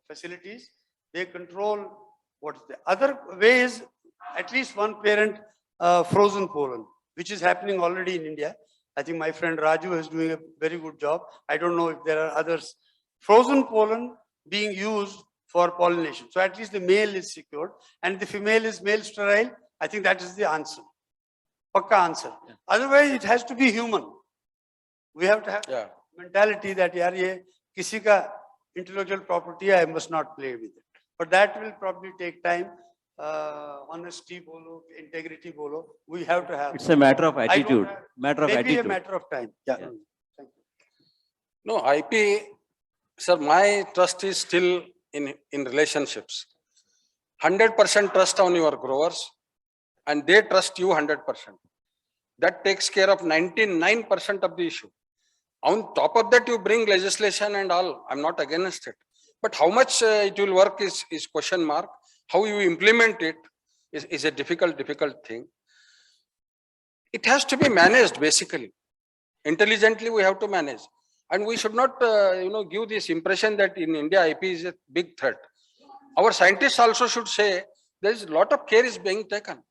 facilities. They control what is the other way is at least one parent frozen pollen, which is happening already in India. I think my friend Raju is doing a very good job. I don't know if there are others. Frozen pollen being used for pollination. So at least the male is secured and the female is male sterile. I think that is the answer. Pakka answer. Yeah. Otherwise, it has to be human. We have to have mentality that ye kisi ka intellectual property, I must not play with it. But that will probably take time. Honesty bolo, integrity bolo. We have to have. It's a matter of attitude. Maybe a matter of time. Yeah. Yeah. Thank you. No, IP, sir, my trust is still in relationships. 100% trust on your growers and they trust you 100%. That takes care of 99% of the issue. On top of that, you bring legislation and all. I'm not against it. But how much it will work is question mark. How you implement it is a difficult thing. It has to be managed basically. Intelligently, we have to manage. And we should not, give this impression that in India, IP is a big threat. Our scientists also should say there is a lot of care is being taken.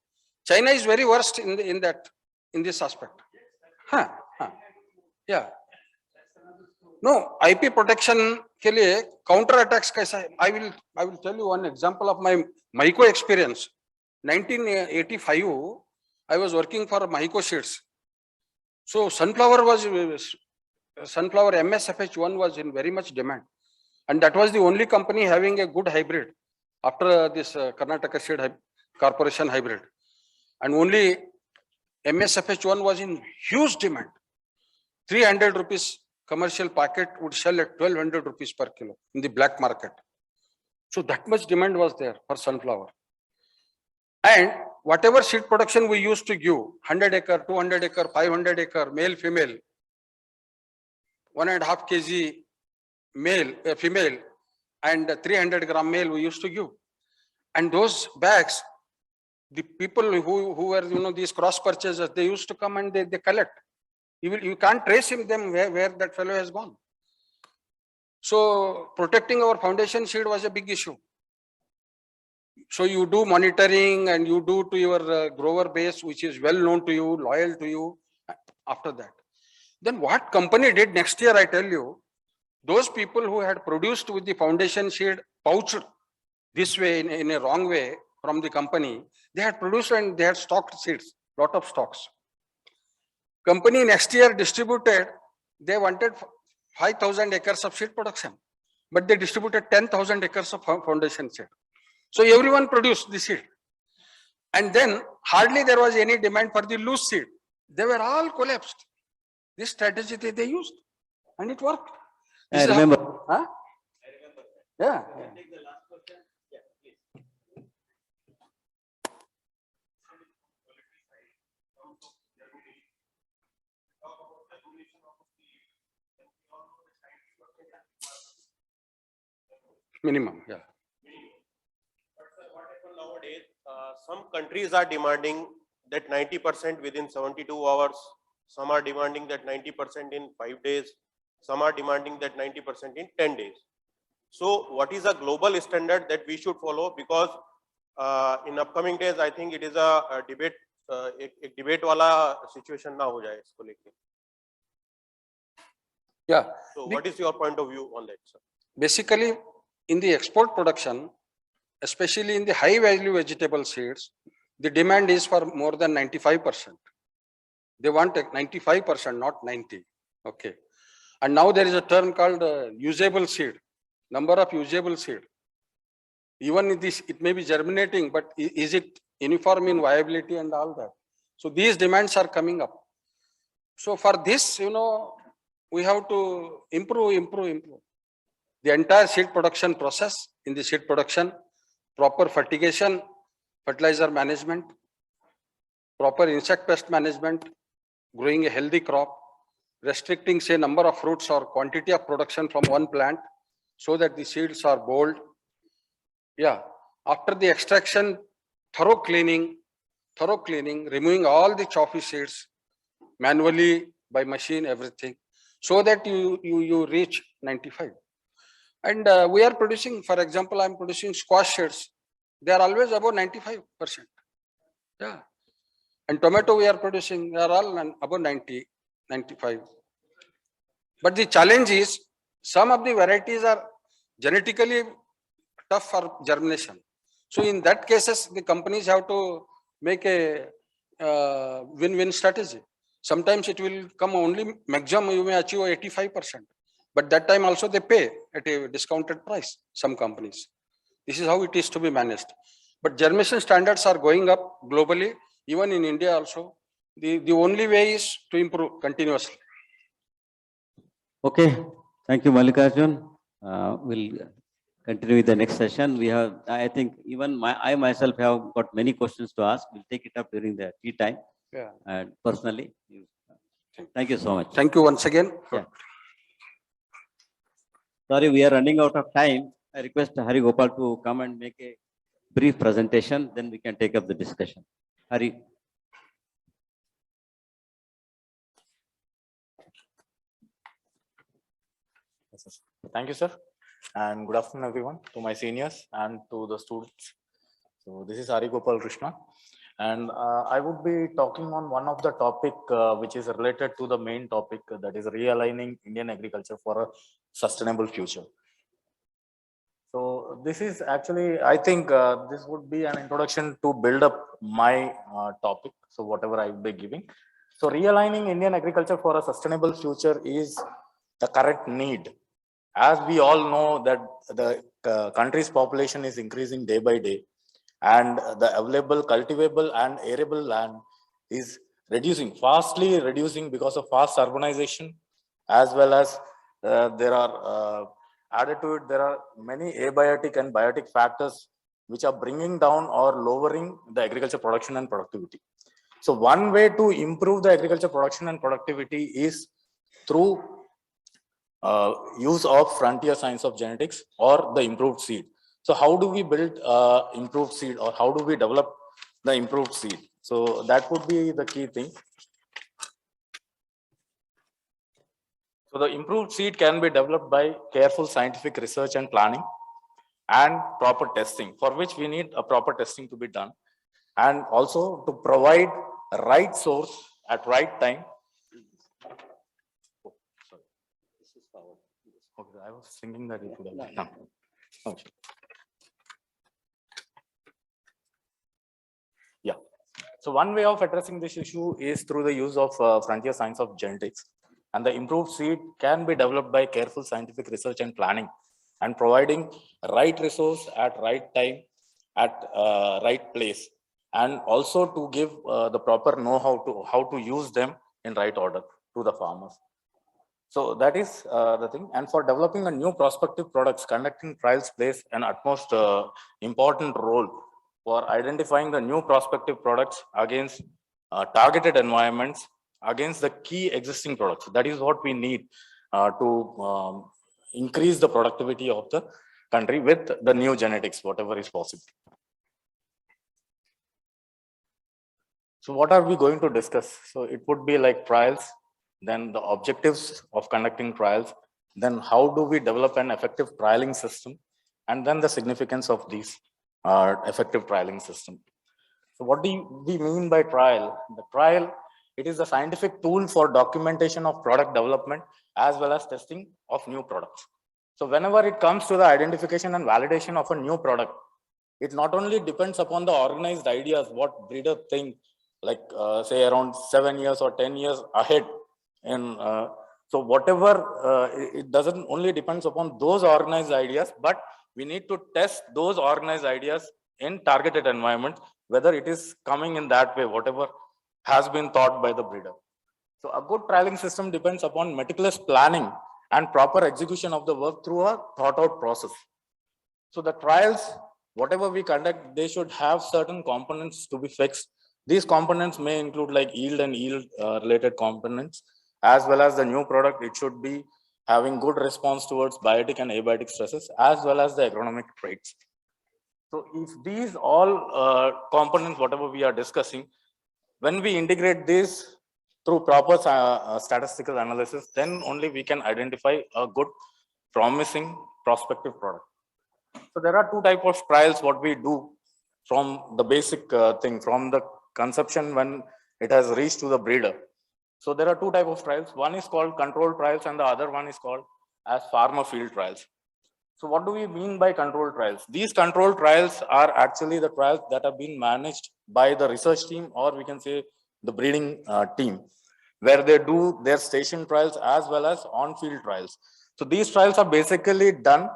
China is very worst in this aspect. Yeah. No, IP protection के लिए counter attacks कैसा है? I will tell you one example of my Mahiko experience. 1985, I was working for Mahiko Seeds. So sunflower MSFH1 was in very much demand. And that was the only company having a good hybrid after this Karnataka Seed Corporation hybrid. And only MSFH1 was in huge demand. 300 rupees commercial packet would sell at 1200 rupees per kilo in the black market. So that much demand was there for sunflower. And whatever seed production we used to give, 100 acre, 200 acre, 500 acre, male, female, 1.5 kg male, female, and 300 gram male we used to give. And those bags, the people who were, these cross purchasers, they used to come and they collect. You can't trace them where that fellow has gone. So protecting our foundation seed was a big issue. So you do monitoring and you do to your grower base, which is well known to you, loyal to you after that. Then what company did next year, I tell you, those people who had produced with the foundation seed pouched this way in a wrong way from the company, they had produced and they had stocked seeds, lot of stocks. Company next year distributed, they wanted 5,000 acres of seed production, but they distributed 10,000 acres of foundation seed. So everyone produced the seed. And then hardly there was any demand for the loose seed. They were all collapsed. This strategy they used and it worked. I remember. Huh? Yeah. Minimum, yeah. What happened nowadays, some countries are demanding that 90% within 72 hours, some are demanding that 90% in 5 days, some are demanding that 90% in 10 days. So what is a global standard that we should follow? Because in upcoming days, I think it is a debate, एक debate वाला situation ना हो जाए इसको लेके. Yeah. So what is your point of view on that, sir? Basically, in the export production, especially in the high value vegetable seeds, the demand is for more than 95%. They want 95%, not 90. Okay. And now there is a term called usable seed, number of usable seed. Even in this, it may be germinating, but is it uniform in viability and all that? So these demands are coming up. So for this, we have to improve. The entire seed production process in the seed production, proper fertigation, fertilizer management, proper insect pest management, growing a healthy crop, restricting say number of fruits or quantity of production from one plant so that the seeds are bold. Yeah. After the extraction, thorough cleaning, removing all the choppy seeds manually by machine, everything, so that you reach 95. And we are producing, for example, I'm producing squash seeds. They are always above 95%. Yeah. And tomato we are producing, they are all above 90, 95. But the challenge is, some of the varieties are genetically tough for germination. So in that cases, the companies have to make a win-win strategy. Sometimes it will come only maximum, you may achieve 85%. But that time also they pay at a discounted price, some companies. This is how it is to be managed. But germination standards are going up globally, even in India also. The only way is to improve continuously. Okay, thank you, Mallikarjun. We'll continue with the next session. We have, I think, even I myself have got many questions to ask. We'll take it up during the tea time. Yeah. And personally, thank you so much. Thank you once again. Yeah. Sorry, we are running out of time. I request Hari Gopal to come and make a brief presentation, then we can take up the discussion. Hari. Thank you, sir. And good afternoon, everyone, to my seniors and to the students. So this is Hari Gopal Krishna. And I would be talking on one of the topic which is related to the main topic, that is realigning Indian agriculture for a sustainable future. So this is actually, I think this would be an introduction to build up my topic. So whatever I will be giving. So realigning Indian agriculture for a sustainable future is the current need As we all know that the country's population is increasing day by day, and the available cultivable and arable land is fastly reducing because of fast urbanization, as well as there are added to it, there are many abiotic and biotic factors which are bringing down or lowering the agriculture production and productivity. So one way to improve the agriculture production and productivity is through use of frontier science of genetics or the improved seed. So how do we build improved seed, or how do we develop the improved seed? So that would be the key thing. So the improved seed can be developed by careful scientific research and planning and proper testing, for which we need a proper testing to be done, and also to provide right source at right time. Oh, sorry. Okay, I was thinking that it would have been done. Okay. Yeah. So one way of addressing this issue is through the use of frontier science of genetics, and the improved seed can be developed by careful scientific research and planning, and providing right resource at right time at right place, and also to give the proper know-how to how to use them in right order to the farmers. So that is the thing. And for developing a new prospective products, conducting trials plays an utmost important role for identifying the new prospective products against targeted environments, against the key existing products. That is what we need to increase the productivity of the country with the new genetics, whatever is possible. So what are we going to discuss? So it would be like trials, then the objectives of conducting trials, then how do we develop an effective trialing system, and then the significance of these effective trialing system. So what do we mean by trial? The trial, it is a scientific tool for documentation of product development as well as testing of new products. So whenever it comes to the identification and validation of a new product, it not only depends upon the organized ideas, what breeder think, like say around 7 years or 10 years ahead. And so whatever, it doesn't only depends upon those organized ideas, but we need to test those organized ideas in targeted environment, whether it is coming in that way, whatever has been thought by the breeder. So a good trialing system depends upon meticulous planning and proper execution of the work through a thought out process. So the trials, whatever we conduct, they should have certain components to be fixed. These components may include like yield and yield related components, as well as the new product. It should be having good response towards biotic and abiotic stresses, as well as the agronomic traits. So if these all components, whatever we are discussing, when we integrate this through proper statistical analysis, then only we can identify a good, promising prospective product. So there are two types of trials what we do from the basic thing, from the conception when it has reached to the breeder. So there are two types of trials. One is called control trials and the other one is called as farmer field trials. So what do we mean by control trials? These control trials are actually the trials that are being managed by the research team, or we can say the breeding team, where they do their station trials as well as on-field trials. So these trials are basically done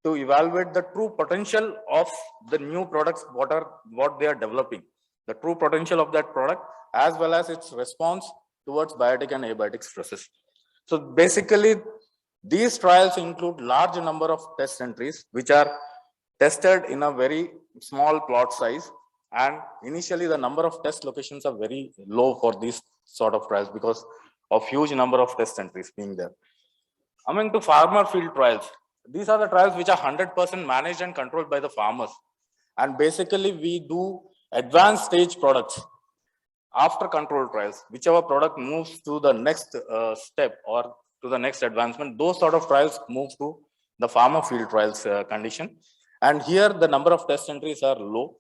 to evaluate the true potential of the new products, what they are developing, the true potential of that product, as well as its response towards biotic and abiotic stresses. So basically, these trials include large number of test entries, which are tested in a very small plot size. And initially, the number of test locations are very low for these sort of trials because of huge number of test entries being there. Coming to farmer field trials, these are the trials which are 100% managed and controlled by the farmers. And basically, we do advanced stage products after control trials. Whichever product moves to the next step or to the next advancement, those sort of trials move to the farmer field trials condition. And here the number of test entries are low,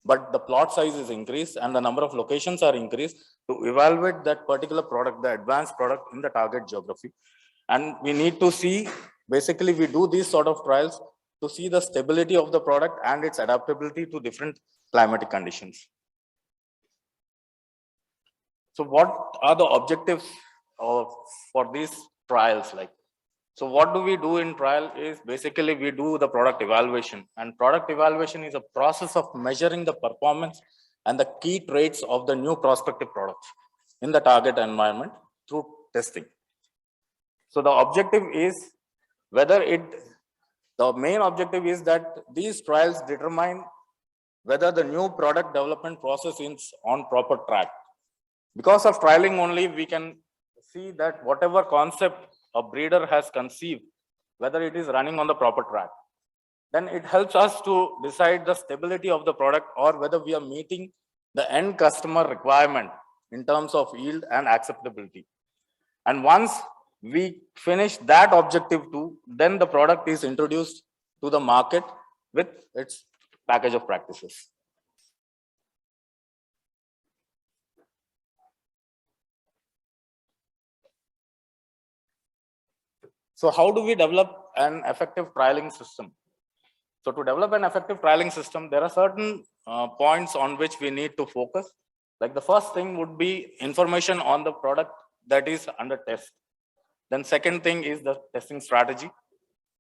but the plot size is increased and the number of locations are increased to evaluate that particular product, the advanced product in the target geography. And we need to see, basically we do these sort of trials to see the stability of the product and its adaptability to different climatic conditions. So what are the objectives for these trials? Like, So what do we do in trial is basically we do the product evaluation, and product evaluation is a process of measuring the performance and the key traits of the new prospective products in the target environment through testing. So the objective is the main objective is that these trials determine whether the new product development process is on proper track. Because of trialing only, we can see that whatever concept a breeder has conceived, whether it is running on the proper track. Then it helps us to decide the stability of the product or whether we are meeting the end customer requirement in terms of yield and acceptability. And once we finish that objective too, then the product is introduced to the market with its package of practices. So how do we develop an effective trialing system? So to develop an effective trialing system, there are certain points on which we need to focus. Like the first thing would be information on the product that is under test. Then second thing is the testing strategy.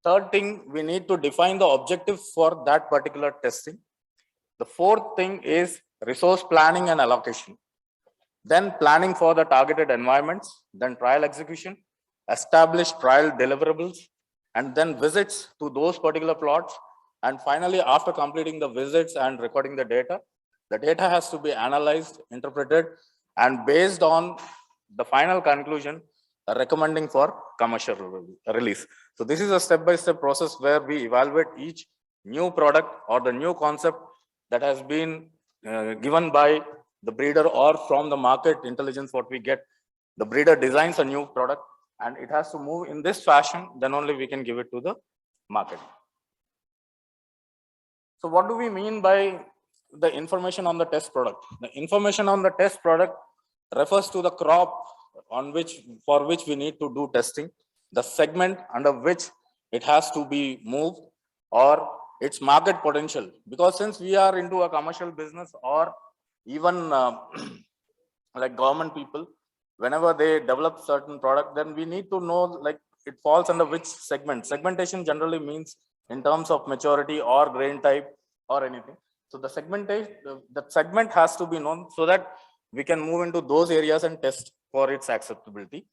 Third thing, we need to define the objective for that particular testing. The fourth thing is resource planning and allocation. Then planning for the targeted environments, then trial execution, establish trial deliverables, and then visits to those particular plots. And finally, after completing the visits and recording the data has to be analyzed, interpreted, and based on the final conclusion, recommending for commercial release. So this is a step-by-step process where we evaluate each new product or the new concept that has been given by the breeder or from the market intelligence what we get. The breeder designs a new product and it has to move in this fashion, then only we can give it to the market. So what do we mean by the information on the test product? The information on the test product refers to the crop for which we need to do testing, the segment under which it has to be moved, or its market potential. Because since we are into a commercial business or even like government people, whenever they develop certain product, then we need to know like it falls under which segment. Segmentation generally means in terms of maturity or grain type or anything. So the segment has to be known so that we can move into those areas and test for its acceptability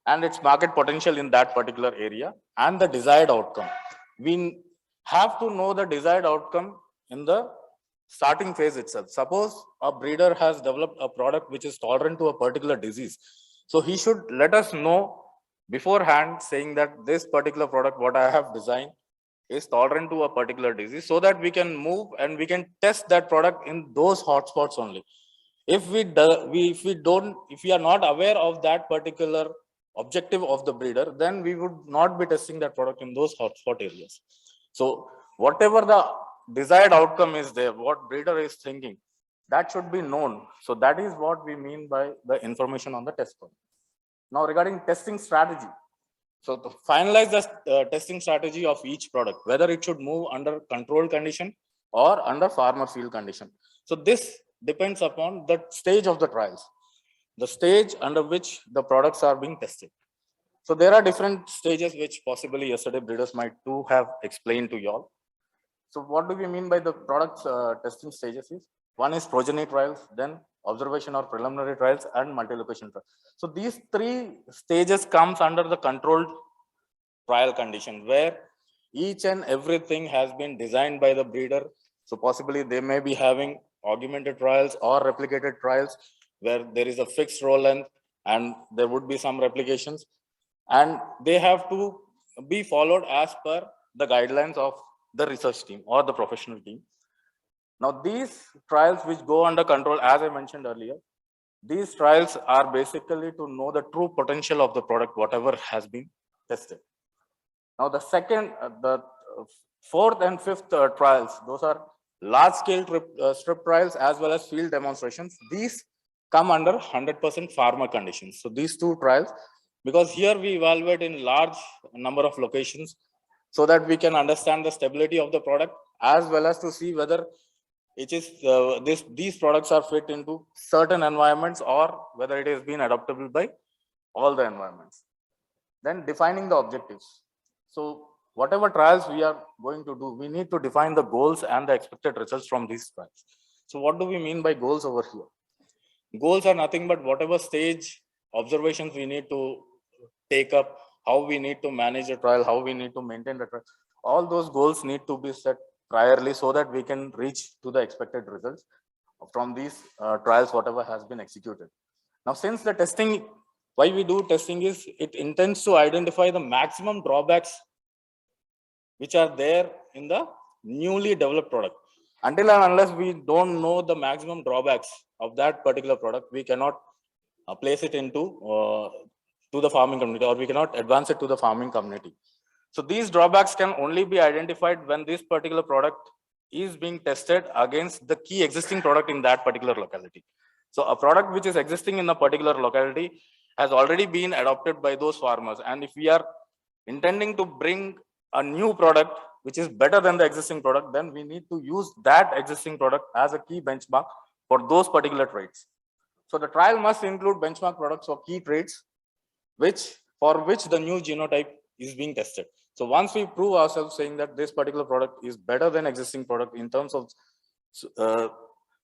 and its market potential in that particular area and the desired outcome. We have to know the desired outcome in the starting phase itself. Suppose a breeder has developed a product which is tolerant to a particular disease. So he should let us know beforehand saying that this particular product, what I have designed, is tolerant to a particular disease, so that we can move and we can test that product in those hotspots only. If we are not aware of that particular objective of the breeder, then we would not be testing that product in those hotspot areas. So whatever the desired outcome is there, what breeder is thinking, that should be known. So that is what we mean by the information on the test product. Now regarding testing strategy. So to finalize the testing strategy of each product, whether it should move under controlled condition or under farmer field condition. So this depends upon the stage of the trials, the stage under which the products are being tested. So there are different stages which possibly yesterday breeders might too have explained to you all. So what do we mean by the products testing stages is? One is progeny trials, then observation or preliminary trials, and multi-location trials. So these three stages comes under the controlled trial condition, where each and everything has been designed by the breeder. So possibly they may be having augmented trials or replicated trials where there is a fixed row length and there would be some replications, and they have to be followed as per the guidelines of the research team or the professional team. Now these trials which go under control, as I mentioned earlier, these trials are basically to know the true potential of the product, whatever has been tested. Now the fourth and fifth trials, those are large scale strip trials as well as field demonstrations. These come under 100% farmer conditions. So these two trials, because here we evaluate in large number of locations so that we can understand the stability of the product as well as to see whether it is these products are fit into certain environments or whether it has been adaptable by all the environments. Then defining the objectives. So whatever trials we are going to do, we need to define the goals and the expected results from these trials. So what do we mean by goals over here? Goals are nothing but whatever stage observations we need to take up, how we need to manage the trial, how we need to maintain the trial. All those goals need to be set priorly so that we can reach to the expected results from these trials, whatever has been executed. Now, since the testing, why we do testing is it intends to identify the maximum drawbacks which are there in the newly developed product. Until and unless we don't know the maximum drawbacks of that particular product, we cannot place it into to the farming community, or we cannot advance it to the farming community. So these drawbacks can only be identified when this particular product is being tested against the key existing product in that particular locality. So a product which is existing in a particular locality has already been adopted by those farmers. And if we are intending to bring a new product which is better than the existing product, then we need to use that existing product as a key benchmark for those particular traits. So the trial must include benchmark products or key traits for which the new genotype is being tested. So once we prove ourselves saying that this particular product is better than existing product in terms of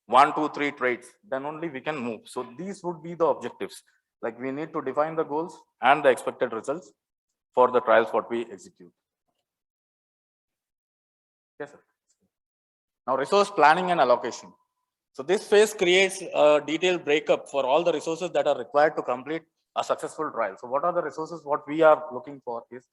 1, 2, 3 traits, then only we can move. So these would be the objectives. Like we need to define the goals and the expected results for the trials what we execute. Yes, sir. Now resource planning and allocation. So this phase creates a detailed breakup for all the resources that are required to complete a successful trial. So what are the resources? What we are looking for is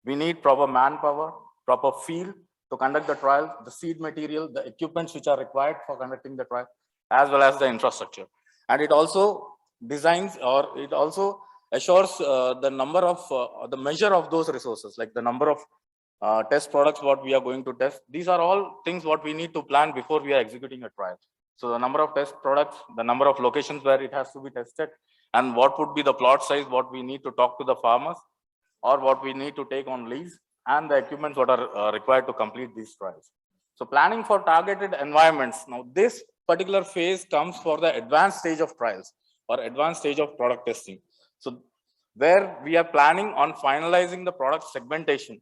we need proper manpower, proper field to conduct the trial, the seed material, the equipments which are required for conducting the trial, as well as the infrastructure. And it also designs, or it also assures the number of, the measure of those resources, like the number of test products what we are going to test. These are all things what we need to plan before we are executing a trial. So the number of test products, the number of locations where it has to be tested, and what would be the plot size, what we need to talk to the farmers, or what we need to take on lease, and the equipments what are required to complete these trials. So planning for targeted environments. Now this particular phase comes for the advanced stage of trials or advanced stage of product testing. So where we are planning on finalizing the product segmentation.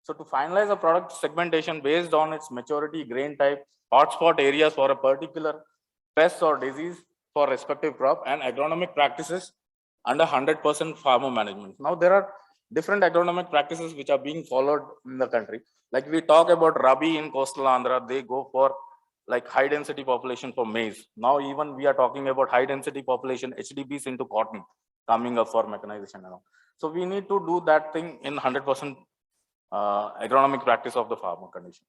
So to finalize a product segmentation based on its maturity, grain type, hotspot areas for a particular pest or disease for respective crop, and agronomic practices under 100% farmer management. Now there are different agronomic practices which are being followed in the country. Like we talk about Rabi in coastal Andhra, they go for like high density population for maize. Now even we are talking about high density population HDBs into cotton coming up for mechanization and all. So we need to do that thing in 100% agronomic practice of the farmer condition.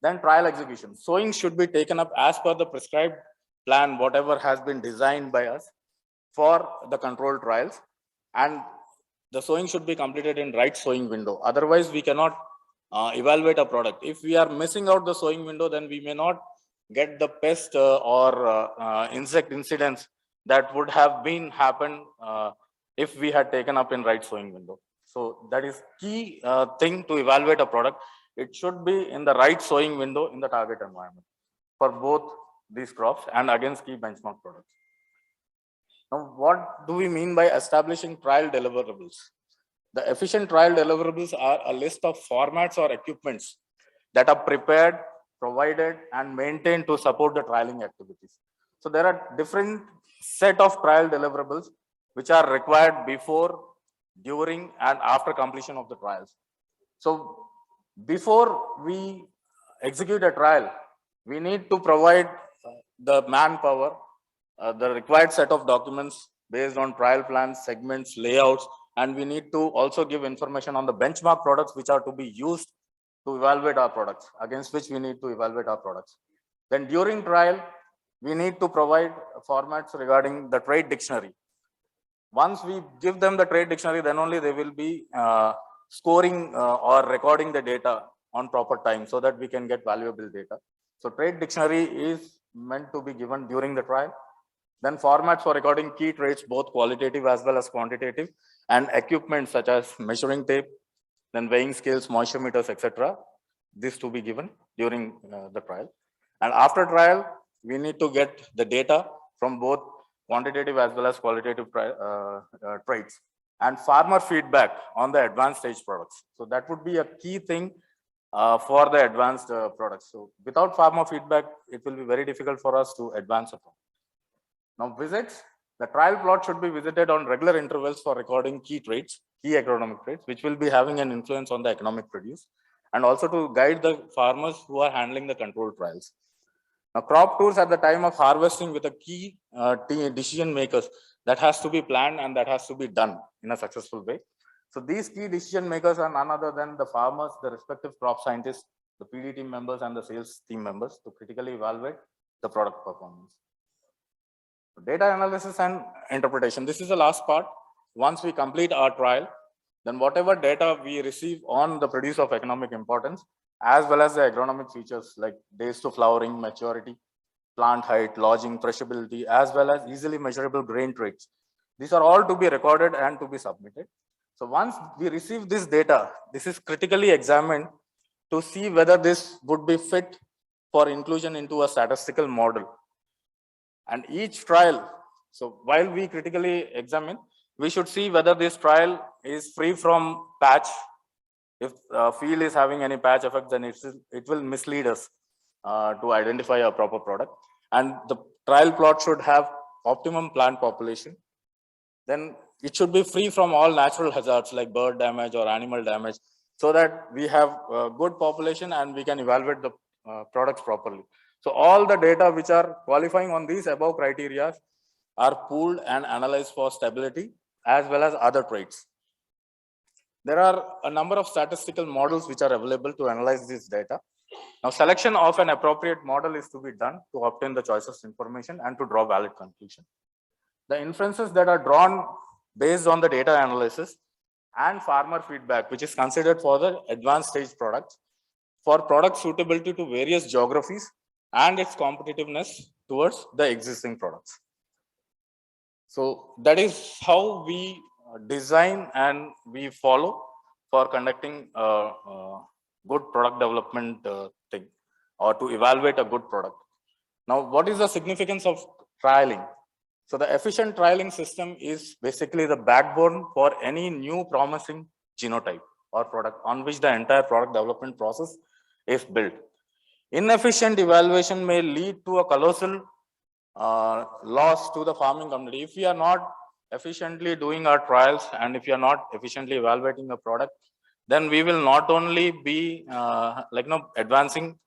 Then trial execution. Sowing should be taken up as per the prescribed plan, whatever has been designed by us for the controlled trials, and the sowing should be completed in right sowing window. Otherwise, we cannot evaluate a product. If we are missing out the sowing window, then we may not get the pest or insect incidents that would have been happened if we had taken up in right sowing window. So that is key thing to evaluate a product. It should be in the right sowing window in the target environment for both these crops and against key benchmark products. Now, what do we mean by establishing trial deliverables? The efficient trial deliverables are a list of formats or equipments that are prepared, provided, and maintained to support the trialing activities. So there are different set of trial deliverables which are required before, during, and after completion of the trials. So before we execute a trial, we need to provide the manpower, the required set of documents based on trial plans, segments, layouts, and we need to also give information on the benchmark products which are to be used to evaluate our products, against which we need to evaluate our products. Then during trial, we need to provide formats regarding the trade dictionary. Once we give them the trade dictionary, then only they will be scoring or recording the data on proper time so that we can get valuable data. So trade dictionary is meant to be given during the trial. Then formats for recording key traits, both qualitative as well as quantitative, and equipment such as measuring tape, then weighing scales, moisture meters, etc. This to be given during the trial. And after trial, we need to get the data from both quantitative as well as qualitative traits. and farmer feedback on the advanced stage products. So that would be a key thing for the advanced products. So without farmer feedback, it will be very difficult for us to advance upon. Now visits, the trial plot should be visited on regular intervals for recording key traits, key agronomic traits, which will be having an influence on the economic produce, and also to guide the farmers who are handling the control trials. Now, crop tours at the time of harvesting with a key decision makers that has to be planned and that has to be done in a successful way. So these key decision makers are none other than the farmers, the respective crop scientists, the PD team members and the sales team members to critically evaluate the product performance. Data analysis and interpretation. This is the last part. Once we complete our trial, then whatever data we receive on the produce of economic importance, as well as the agronomic features like days to flowering, maturity, plant height, lodging, threshability, as well as easily measurable grain traits. These are all to be recorded and to be submitted. So once we receive this data, this is critically examined to see whether this would be fit for inclusion into a statistical model. And each trial, so while we critically examine, we should see whether this trial is free from patch. If field is having any patch effect, then it will mislead us to identify a proper product. And the trial plot should have optimum plant population. Then it should be free from all natural hazards like bird damage or animal damage, so that we have a good population and we can evaluate the products properly. So all the data which are qualifying on these above criteria are pooled and analyzed for stability as well as other traits. There are a number of statistical models which are available to analyze this data. Now, selection of an appropriate model is to be done to obtain the choicest information and to draw valid conclusion. The inferences that are drawn based on the data analysis and farmer feedback, which is considered for the advanced stage products, for product suitability to various geographies and its competitiveness towards the existing products. So that is how we design and we follow for conducting a good product development thing, or to evaluate a good product. Now, what is the significance of trialing? So the efficient trialing system is basically the backbone for any new promising genotype or product on which the entire product development process is built. Inefficient evaluation may lead to a colossal loss to the farming community. If we are not efficiently doing our trials and if you are not efficiently evaluating a product, then we will not only be advancing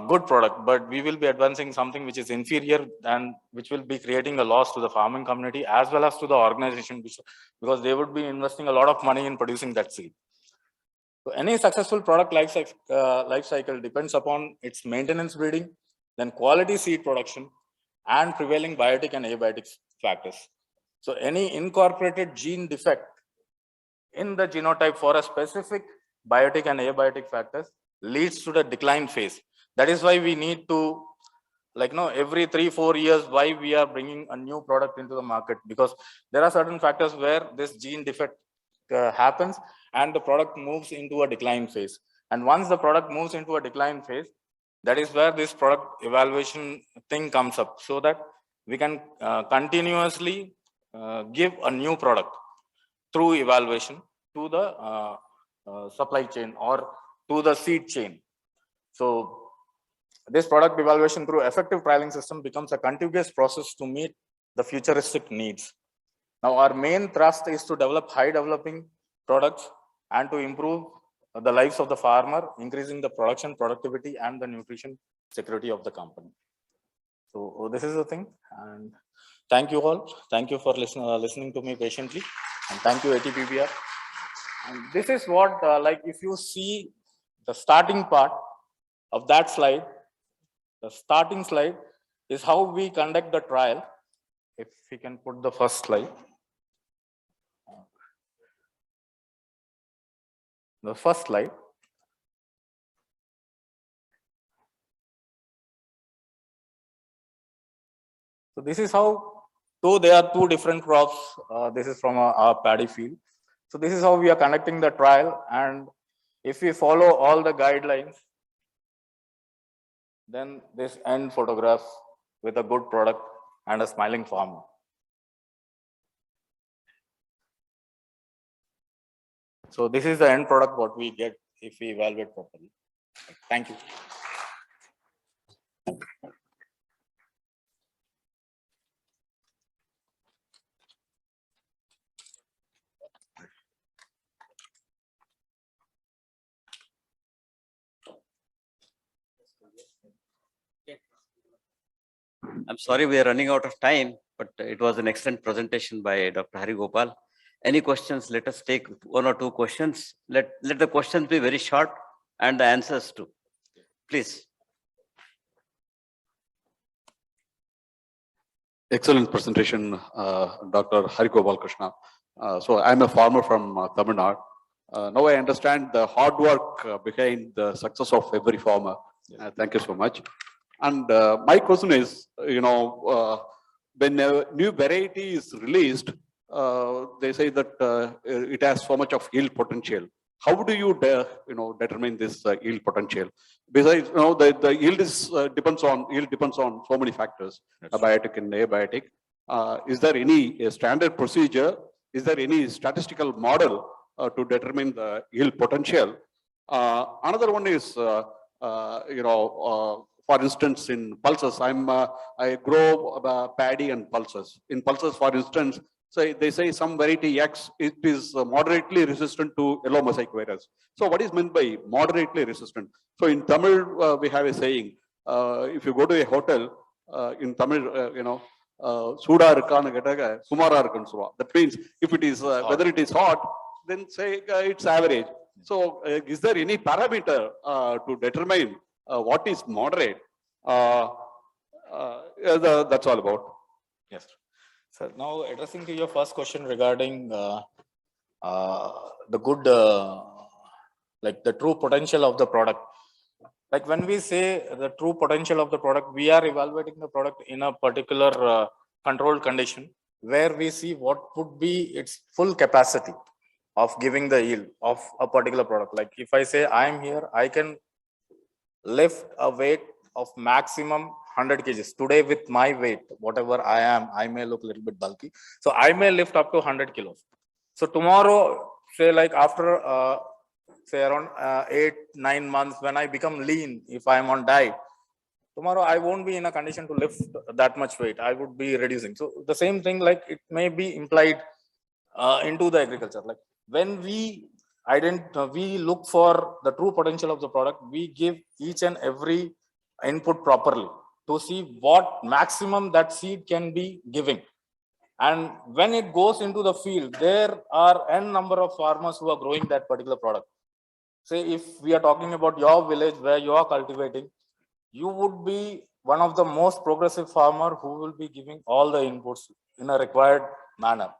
good product, but we will be advancing something which is inferior and which will be creating a loss to the farming community as well as to the organization, because they would be investing a lot of money in producing that seed. So any successful product life cycle depends upon its maintenance breeding, then quality seed production, and prevailing biotic and abiotic factors. So any incorporated gene defect in the genotype for a specific biotic and abiotic factors leads to the decline phase. That is why we need to, every 3-4 years, why we are bringing a new product into the market, because there are certain factors where this gene defect happens and the product moves into a decline phase. And once the product moves into a decline phase, that is where this product evaluation thing comes up, so that we can continuously give a new product through evaluation to the supply chain or to the seed chain. So this product evaluation through effective trialing system becomes a contiguous process to meet the futuristic needs. Now, our main thrust is to develop high developing products and to improve the lives of the farmer, increasing the production productivity and the nutrition security of the company. So this is the thing, and thank you all. Thank you for listening to me patiently, and thank you ATPBR. And this is what, if you see the starting part of that slide, the starting slide is how we conduct the trial. If we can put the first slide. The first slide. So this is how, though there are two different crops, this is from our paddy field. So this is how we are conducting the trial, and if we follow all the guidelines, then this end photograph with a good product and a smiling farmer. So this is the end product what we get if we evaluate properly. Thank you. I'm sorry we are running out of time, but it was an excellent presentation by Dr. Hari Gopal. Any questions? Let us take one or two questions. Let the questions be very short and the answers too. Please. Excellent presentation, Dr. Hari Gopal Krishna. So I'm a farmer from Tamil Nadu. Now I understand the hard work behind the success of every farmer. Thank you so much. And my question is, when a new variety is released, they say that it has so much of yield potential. How do you, determine this yield potential? Besides, the yield depends on so many factors, abiotic and abiotic. Is there any standard procedure? Is there any statistical model to determine the yield potential? Another one is, for instance, in pulses, I grow paddy and pulses. In pulses, for instance, they say some variety X, it is moderately resistant to yellow mosaic virus. So what is meant by moderately resistant? So in Tamil, we have a saying, if you go to a hotel, in Tamil, Suda irukanu ketaga, Sumara irukanu solva. That means if it is, whether it is hot, then say it's average. So is there any parameter to determine what is moderate? That's all about. Yes. So now addressing to your first question regarding the good, like the true potential of the product. Like when we say the true potential of the product, we are evaluating the product in a particular controlled condition where we see what would be its full capacity of giving the yield of a particular product. Like if I say I am here, I can lift a weight of maximum 100 kgs. Today with my weight, whatever I am, I may look a little bit bulky. So I may lift up to 100 kilos. So tomorrow, say like after, say around 8-9 months, when I become lean, if I am on diet, tomorrow I won't be in a condition to lift that much weight. I would be reducing. So the same thing, like it may be implied into the agriculture. Like when we we look for the true potential of the product, we give each and every input properly to see what maximum that seed can be giving. And when it goes into the field, there are n number of farmers who are growing that particular product. Say if we are talking about your village where you are cultivating, you would be one of the most progressive farmer who will be giving all the inputs in a required manner.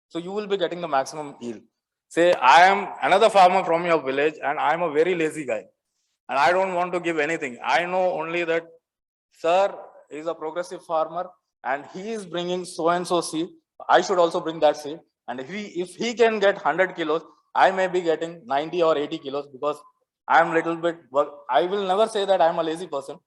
So you will be getting the maximum yield. Say I am another farmer from your village and I am a very lazy guy and I don't want to give anything. I know only that sir is a progressive farmer and he is bringing so and so seed. I should also bring that seed. And if he can get 100 kilos, I may be getting 90 or 80 kilos because I am little bit, I will never say that I am a lazy person,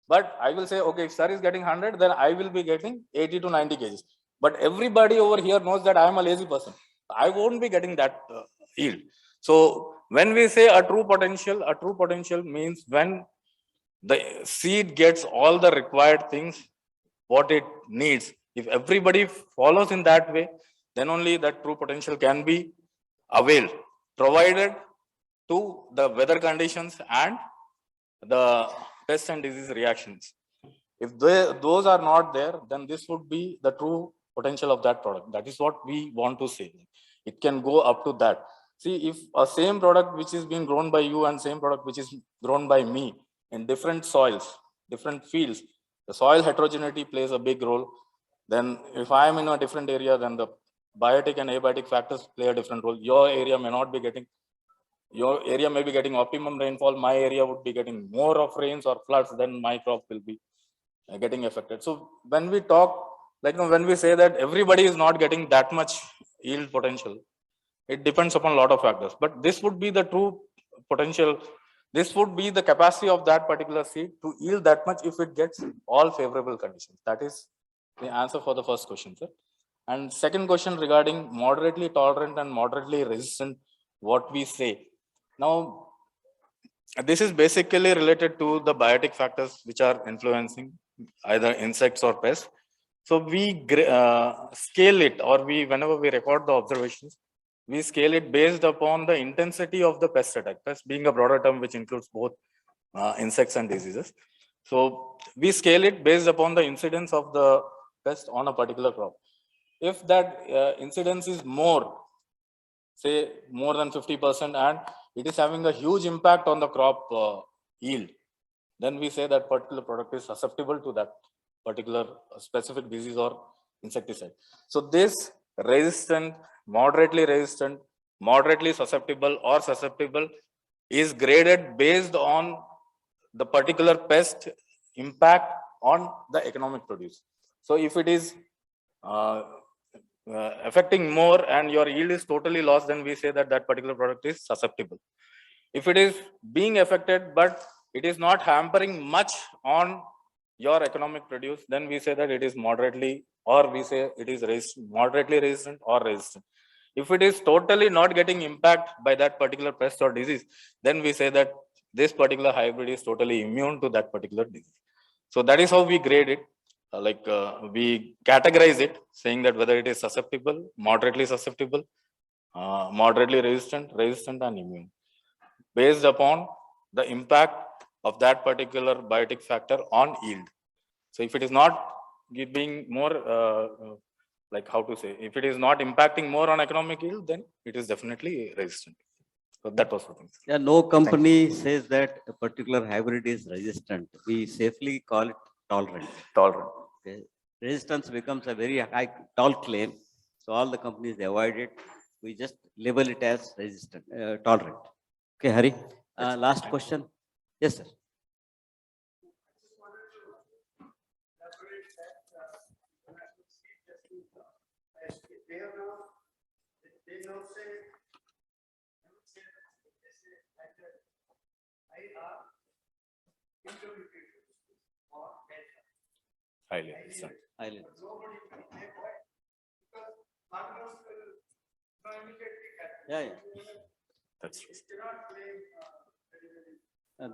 but I will say, okay, if sir is getting 100, then I will be getting 80 to 90 kgs. But everybody over here knows that I am a lazy person. I won't be getting that yield. So when we say a true potential means when the seed gets all the required things, what it needs. If everybody follows in that way, then only that true potential can be availed, provided to the weather conditions and the pest and disease reactions. If those are not there, then this would be the true potential of that product. That is what we want to say. It can go up to that. See, if a same product which is being grown by you and same product which is grown by me in different soils, different fields, the soil heterogeneity plays a big role. Then if I am in a different area, then the biotic and abiotic factors play a different role. Your area may not be getting, your area may be getting optimum rainfall. My area would be getting more of rains or floods, then my crop will be getting affected. So when we talk, like when we say that everybody is not getting that much yield potential, it depends upon a lot of factors. But this would be the true potential. This would be the capacity of that particular seed to yield that much if it gets all favorable conditions. That is the answer for the first question, sir. And second question regarding moderately tolerant and moderately resistant what we say. Now, this is basically related to the biotic factors which are influencing either insects or pests. So we scale it, or whenever we record the observations, we scale it based upon the intensity of the pest attack. Pest being a broader term which includes both insects and diseases. So we scale it based upon the incidence of the pest on a particular crop. If that incidence is more, say more than 50%, and it is having a huge impact on the crop yield, then we say that particular product is susceptible to that particular specific disease or insecticide. So this resistant, moderately susceptible or susceptible is graded based on the particular pest impact on the economic produce. So if it is affecting more and your yield is totally lost, then we say that that particular product is susceptible. If it is being affected, but it is not hampering much on your economic produce, then we say that it is moderately, or we say it is moderately resistant or resistant. If it is totally not getting impact by that particular pest or disease, then we say that this particular hybrid is totally immune to that particular disease. So that is how we grade it. We categorize it, saying that whether it is susceptible, moderately resistant and immune, based upon the impact of that particular biotic factor on yield. So if it is not giving more, if it is not impacting more on economic yield, then it is definitely resistant. So that was the thing. Yeah, no company says that a particular hybrid is resistant. We safely call it tolerant. Tolerant. Okay. Resistance becomes a very tall claim. So all the companies avoid it. We just label it as resistant, tolerant. Okay, Hari. Last question. Yes, sir. Highly resistant. Highly. Yeah. That's true.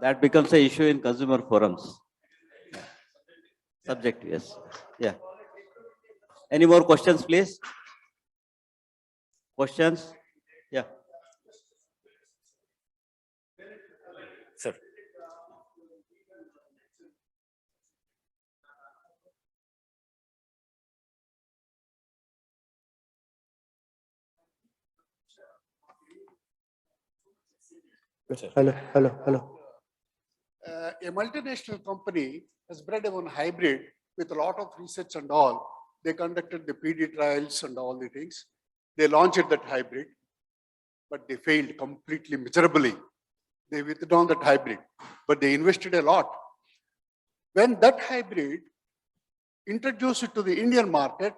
That becomes an issue in consumer forums. Subject, yes. Yeah. Any more questions, please? Questions? Yeah. Sir. Hello. A multinational company has bred one hybrid with a lot of research and all. They conducted the PD trials and all the things. They launched that hybrid, but they failed completely miserably. They withdrawn that hybrid, but they invested a lot. When that hybrid introduced it to the Indian market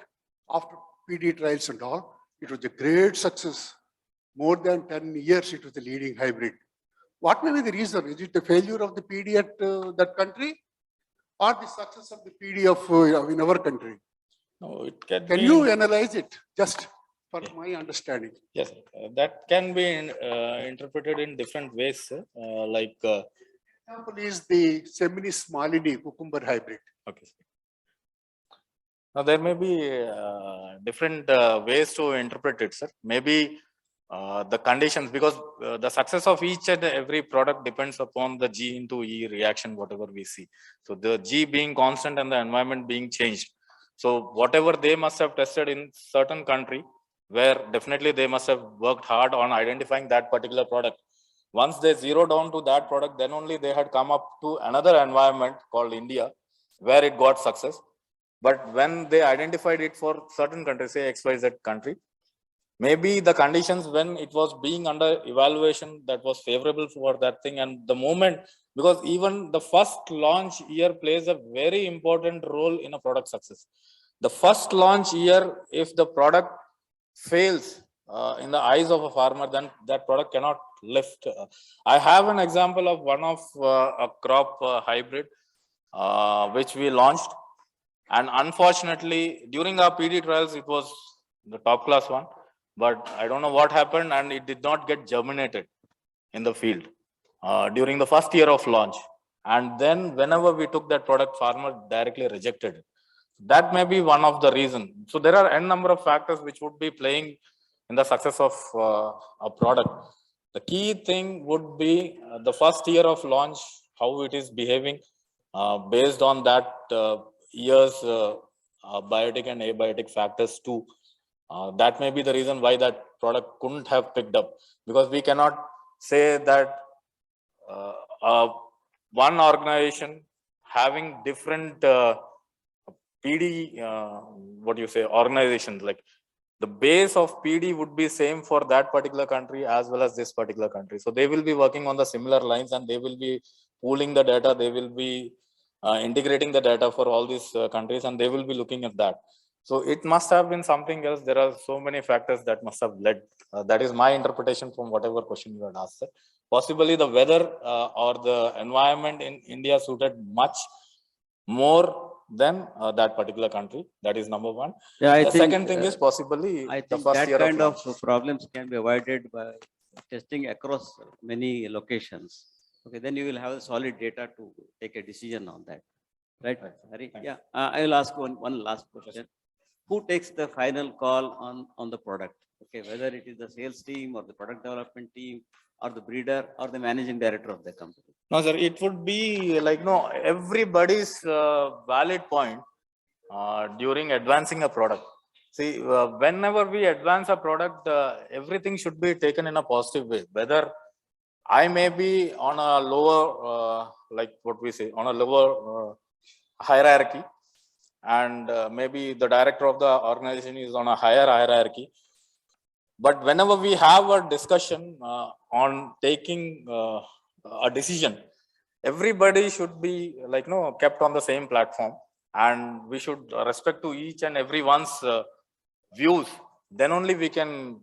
after PD trials and all, it was a great success. More than 10 years, it was the leading hybrid. What may be the reason? Is it the failure of the PD at that country, or the success of the PD of in our country? No, it can you analyze it just for my understanding? Yes, that can be interpreted in different ways. Example is the Seminis malini cucumber hybrid. Okay. Now there may be different ways to interpret it, sir. Maybe the conditions, because the success of each and every product depends upon the G into E reaction, whatever we see. So the G being constant and the environment being changed. So whatever they must have tested in certain country, where definitely they must have worked hard on identifying that particular product. Once they zero down to that product, then only they had come up to another environment called India, where it got success. But when they identified it for certain countries, say XYZ country, maybe the conditions when it was being under evaluation, that was favorable for that thing. And the moment, because even the first launch year plays a very important role in a product success. The first launch year, if the product fails in the eyes of a farmer, then that product cannot lift. I have an example of one of a crop hybrid which we launched, and unfortunately during our PD trials it was the top class one, but I don't know what happened, and it did not get germinated in the field during the first year of launch. And then whenever we took that product, farmer directly rejected it. That may be one of the reasons. So there are n number of factors which would be playing in the success of a product. The key thing would be the first year of launch, how it is behaving based on that year's biotic and abiotic factors too. That may be the reason why that product couldn't have picked up, because we cannot say that one organization having different PD, what do you say, organizations, like the base of PD would be same for that particular country as well as this particular country. So they will be working on the similar lines, and they will be pooling the data. They will be integrating the data for all these countries, and they will be looking at that. So it must have been something else. There are so many factors that must have led. That is my interpretation from whatever question you had asked, sir. Possibly the weather or the environment in India suited much more than that particular country. That is number one. Yeah, I The think, second thing is possibly I the think first that year kind of of launch. problems can be avoided by testing across many locations. Okay, then you will have a solid data to take a decision on that. Right, Hari? Thank Yeah, I will ask one last question. Who takes the final call on the product? Okay, whether it is the sales team or the product development team or the breeder or the managing director of the company? No, sir, it would be like, no, everybody's valid point during advancing a product. See, whenever we advance a product, everything should be taken in a positive way. Whether I may be on a lower, like what we say, on a lower hierarchy, and maybe the director of the organization is on a higher hierarchy. But whenever we have a discussion on taking a decision, everybody should be like, no, kept on the same platform, and we should respect to each and everyone's views. Then only we can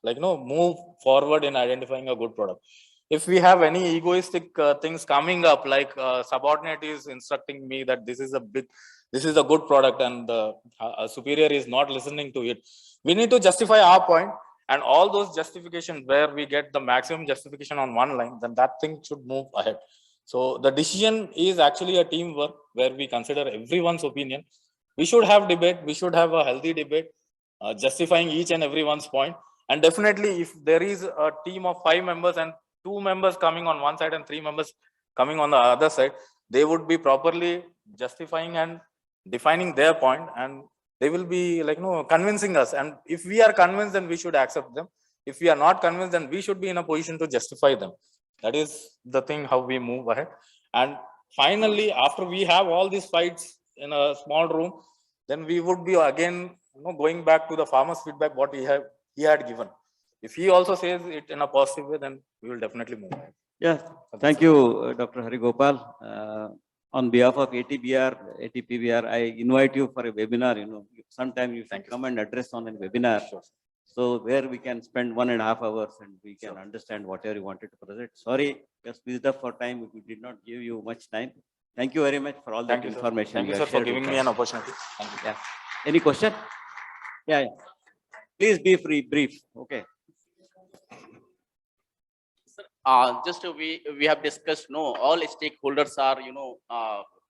like, no, move forward in identifying a good product. If we have any egoistic things coming up, like subordinate is instructing me that this is a good product, and a superior is not listening to it, we need to justify our point, and all those justifications where we get the maximum justification on one line, then that thing should move ahead. So the decision is actually a teamwork where we consider everyone's opinion. We should have debate. We should have a healthy debate, justifying each and everyone's point. And definitely, if there is a team of 5 members and 2 members coming on one side and 3 members coming on the other side, they would be properly justifying and defining their point, and they will be like, no, convincing us. And if we are convinced, then we should accept them. If we are not convinced, then we should be in a position to justify them. That is the thing how we move ahead. And finally, after we have all these fights in a small room, then we would be again, going back to the farmer's feedback, what he had given. If he also says it in a positive way, then we will definitely move ahead. Yeah, thank you, Dr. Hari Gopal. On behalf of ATBR, ATPBR, I invite you for a webinar. Sometime you can come and address on a webinar. Sure. So where we can spend 1.5 hours and we can understand whatever you wanted to present. Sorry, just squeezed up for time. We did not give you much time. Thank you very much for all that information. Thank you, sir, for giving me an opportunity. Thank you. Yeah. Any question? Yeah. Please be brief. Okay. Just we have discussed, all stakeholders are,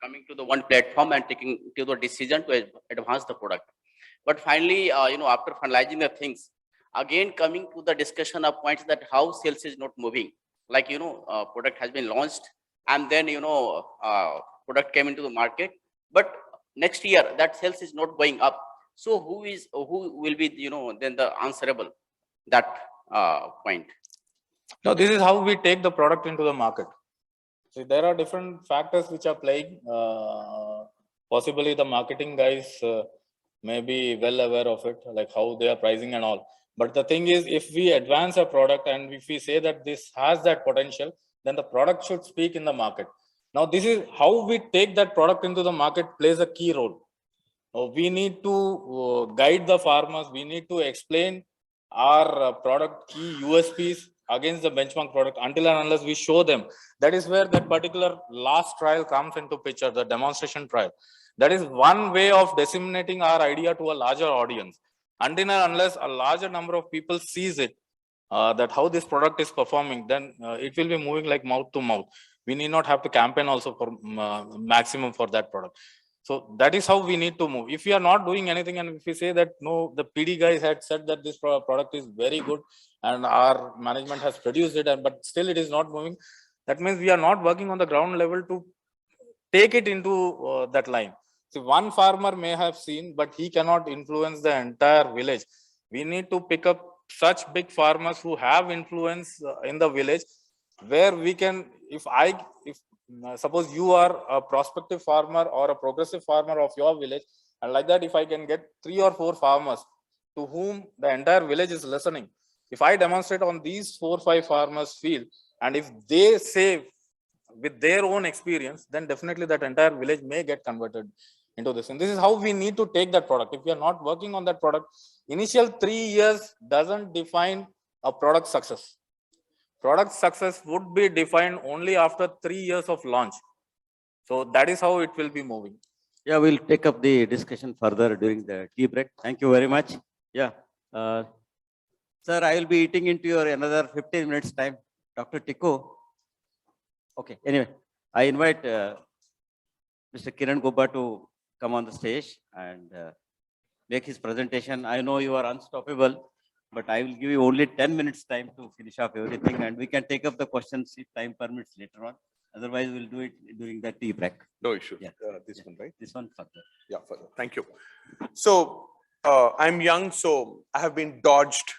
coming to the one platform and taking to the decision to advance the product. But finally, after finalizing the things, again coming to the discussion of points that how sales is not moving. Like, product has been launched, and then, product came into the market, but next year that sales is not going up. So who will be, then the answerable that point? No, this is how we take the product into the market. So there are different factors which are playing. Possibly the marketing guys may be well aware of it, like how they are pricing and all. But the thing is, if we advance a product and if we say that this has that potential, then the product should speak in the market. Now, this is how we take that product into the market plays a key role. We need to guide the farmers. We need to explain our product key USPs against the benchmark product until and unless we show them. That is where that particular last trial comes into picture, the demonstration trial. That is one way of disseminating our idea to a larger audience. Until and unless a larger number of people sees it, that how this product is performing, then it will be moving like mouth to mouth. We need not have to campaign also for maximum for that product. So that is how we need to move. If we are not doing anything, and if we say that no, the PD guys had said that this product is very good and our management has produced it, but still it is not moving, that means we are not working on the ground level to take it into that line. See, one farmer may have seen, but he cannot influence the entire village. We need to pick up such big farmers who have influence in the village, where we can, if suppose you are a prospective farmer or a progressive farmer of your village, and like that, if I can get 3 or 4 farmers to whom the entire village is listening, if I demonstrate on these 4 or 5 farmers field, and if they say with their own experience, then definitely that entire village may get converted into this. And this is how we need to take that product. If we are not working on that product, initial 3 years doesn't define a product success. Product success would be defined only after 3 years of launch. So that is how it will be moving. Yeah, we'll take up the discussion further during the tea break. Thank you very much. Yeah. Sir, I will be eating into your another 15 minutes time. Dr. Tikku. Okay, anyway, I invite Mr. Kiran Gubba to come on the stage and make his presentation. I know you are unstoppable, but I will give you only 10 minutes time to finish off everything, and we can take up the questions if time permits later on. Otherwise, we'll do it during the tea break. No issue. Yeah. This one, right? This one further. Yeah, further. Thank you. So I'm young, so I have been dodged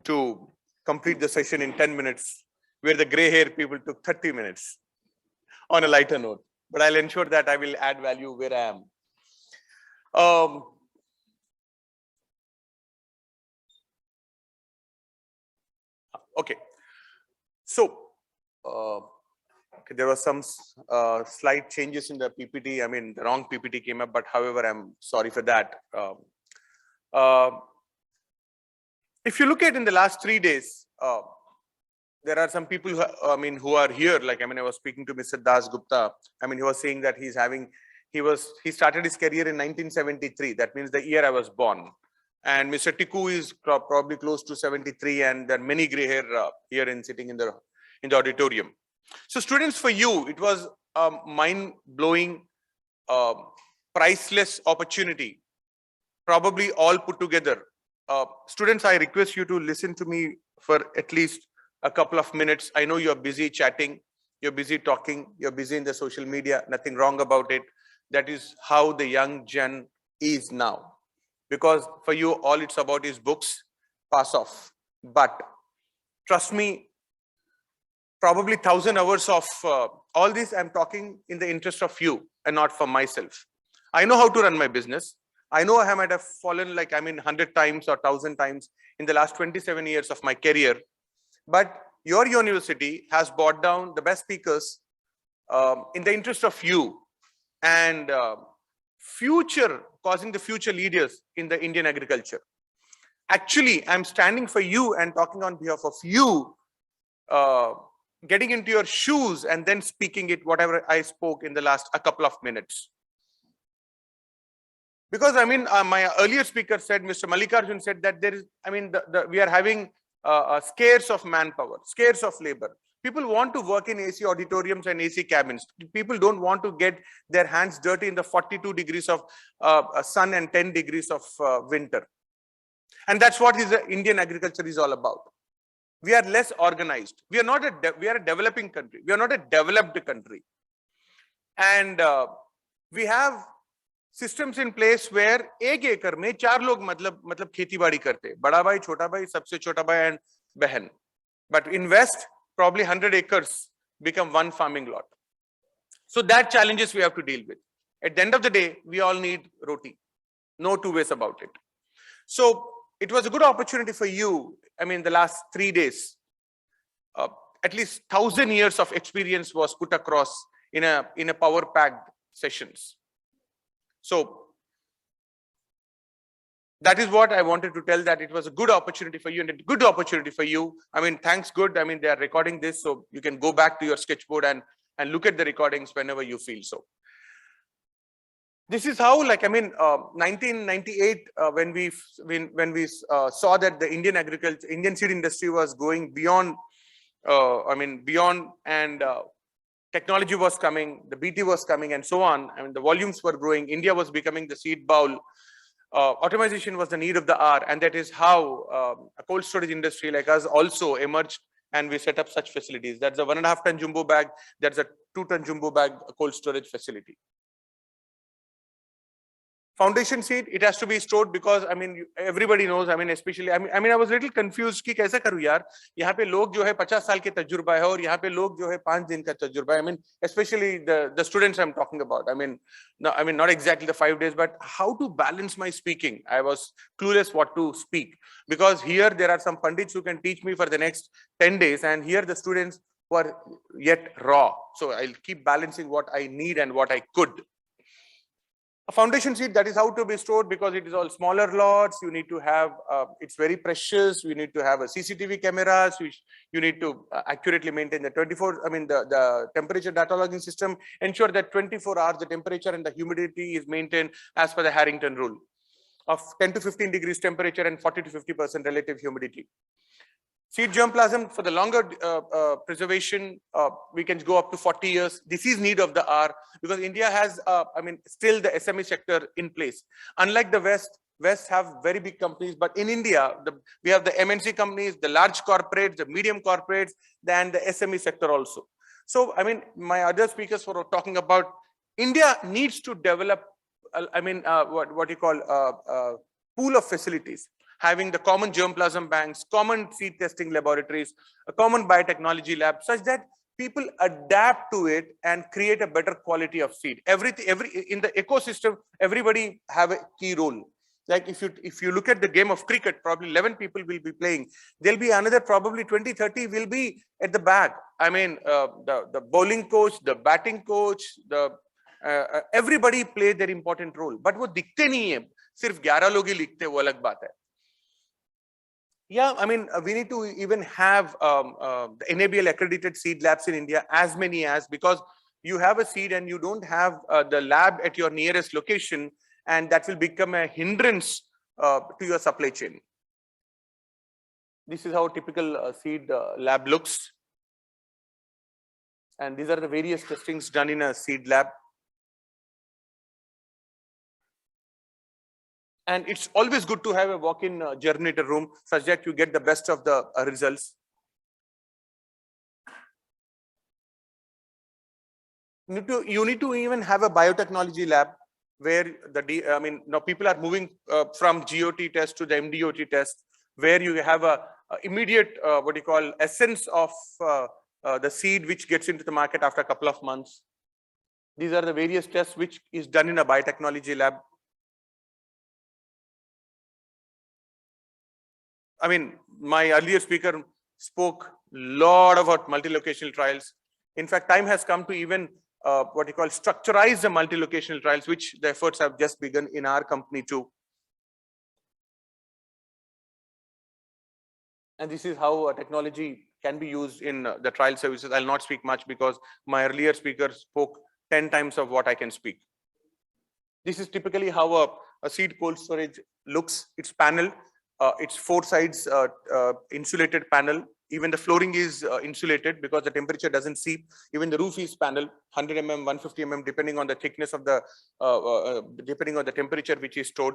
to complete the session in 10 minutes, where the gray hair people took 30 minutes on a lighter note. But I'll ensure that I will add value where I am. Okay. So okay, there were some slight changes in the PPT. I mean, the wrong PPT came up, but however, I'm sorry for that. If you look at in the last 3 days, there are some people who, who are here. Like, I was speaking to Mr. Das Gupta. He was saying that he started his career in 1973. That means the year I was born. And Mr. Tikku is probably close to 73, and there are many gray hair here and sitting in the auditorium. So students, for you, it was a mind-blowing, priceless opportunity, probably all put together. Students, I request you to listen to me for at least a couple of minutes. I know you're busy chatting, you're busy talking, you're busy in the social media, nothing wrong about it. That is how the young gen is now. Because for you, all it's about is books, pass off. But trust me, probably 1,000 hours of all this, I'm talking in the interest of you and not for myself. I know how to run my business. I know I might have fallen 100 times or 1,000 times in the last 27 years of my career. But your university has brought down the best speakers in the interest of you and causing the future leaders in the Indian agriculture. Actually, I'm standing for you and talking on behalf of you, getting into your shoes and then speaking it, whatever I spoke in the last a couple of minutes. Because my earlier speaker said, Mr. Mallikarjun said that there is, we are having scarce of manpower, scarce of labor. People want to work in AC auditoriums and AC cabins. People don't want to get their hands dirty in the 42 degrees of sun and 10 degrees of winter. And that's what Indian agriculture is all about. We are less organized. We are a developing country. We are not a developed country. And we have systems in place where एक एकड़ में 4 लोग मतलब खेती बाड़ी करते, बड़ा भाई, छोटा भाई, सबसे छोटा भाई and बहन. But in West, probably 100 acres become one farming lot. So that challenges we have to deal with. At the end of the day, we all need roti. No two ways about it. So it was a good opportunity for you. The last 3 days, at least 1,000 years of experience was put across in a power-packed sessions. So that is what I wanted to tell, that it was a good opportunity for you and a good opportunity for you. Thanks good. They are recording this, so you can go back to your sketchboard and look at the recordings whenever you feel so. This is how, like, I mean, 1998, when we saw that the Indian seed industry was going beyond, beyond, and technology was coming, the BT was coming, and so on. I mean, the volumes were growing. India was becoming the seed bowl. Automation was the need of the hour, and that is how a cold storage industry like us also emerged, and we set up such facilities. That's a 1.5 ton jumbo bag. That's a 2 ton jumbo bag cold storage facility. Foundation seed, it has to be stored because, I mean, everybody knows, I mean, especially, I mean, I was a little confused कि कैसे करूँ यार, यहाँ पे लोग जो है 50 साल के तजुर्बा है और यहाँ पे लोग जो है 5 दिन का तजुर्बा है. I mean, especially the students I'm talking about. I mean, no, I mean, not exactly the 5 days, but how to balance my speaking. I was clueless what to speak, because here there are some pundits who can teach me for the next 10 days, and here the students who are yet raw. So I'll keep balancing what I need and what I could. A foundation seed, that is how to be stored, because it is all smaller lots. You need to have, it's very precious. You need to have a CCTV cameras, which you need to accurately maintain the the temperature data logging system, ensure that 24 hours the temperature and the humidity is maintained as per the Harrington rule of 10 to 15 degrees temperature and 40 to 50% relative humidity. Seed germplasm, for the longer preservation, we can go up to 40 years. This is need of the hour, because India has, still the SME sector in place. Unlike the West have very big companies, but in India, we have the MNC companies, the large corporates, the medium corporates, and the SME sector also. So, I mean, my other speakers were talking about India needs to develop, what you call pool of facilities, having the common germplasm banks, common seed testing laboratories, a common biotechnology lab, such that people adapt to it and create a better quality of seed. In the ecosystem, everybody have a key role. Like if you look at the game of cricket, probably 11 people will be playing. There'll be another probably 20, 30 will be at the back. I mean, the bowling coach, the batting coach, everybody play their important role. But वो दिखते नहीं है, सिर्फ 11 लोग ही लिखते हैं, वो अलग बात है. Yeah, I mean, we need to even have the NABL accredited seed labs in India, as many as, because you have a seed and you don't have the lab at your nearest location, and that will become a hindrance to your supply chain. This is how a typical seed lab looks. And these are the various testings done in a seed lab. And it's always good to have a walk-in germinator room, such that you get the best of the results. You need to even have a biotechnology lab, where now people are moving from GOT test to the MDOT test, where you have a immediate what you call essence of the seed which gets into the market after a couple of months. These are the various tests which is done in a biotechnology lab. I mean, my earlier speaker spoke a lot about multi-locational trials. In fact, time has come to even what you call structurize the multi-locational trials, which the efforts have just begun in our company too. And this is how technology can be used in the trial services. I'll not speak much because my earlier speaker spoke 10 times of what I can speak. This is typically how a seed cold storage looks. It's paneled. It's 4 sides insulated panel. Even the flooring is insulated because the temperature doesn't seep. Even the roof is paneled, 100 mm, 150 mm, depending on the thickness of the, depending on the temperature which is stored.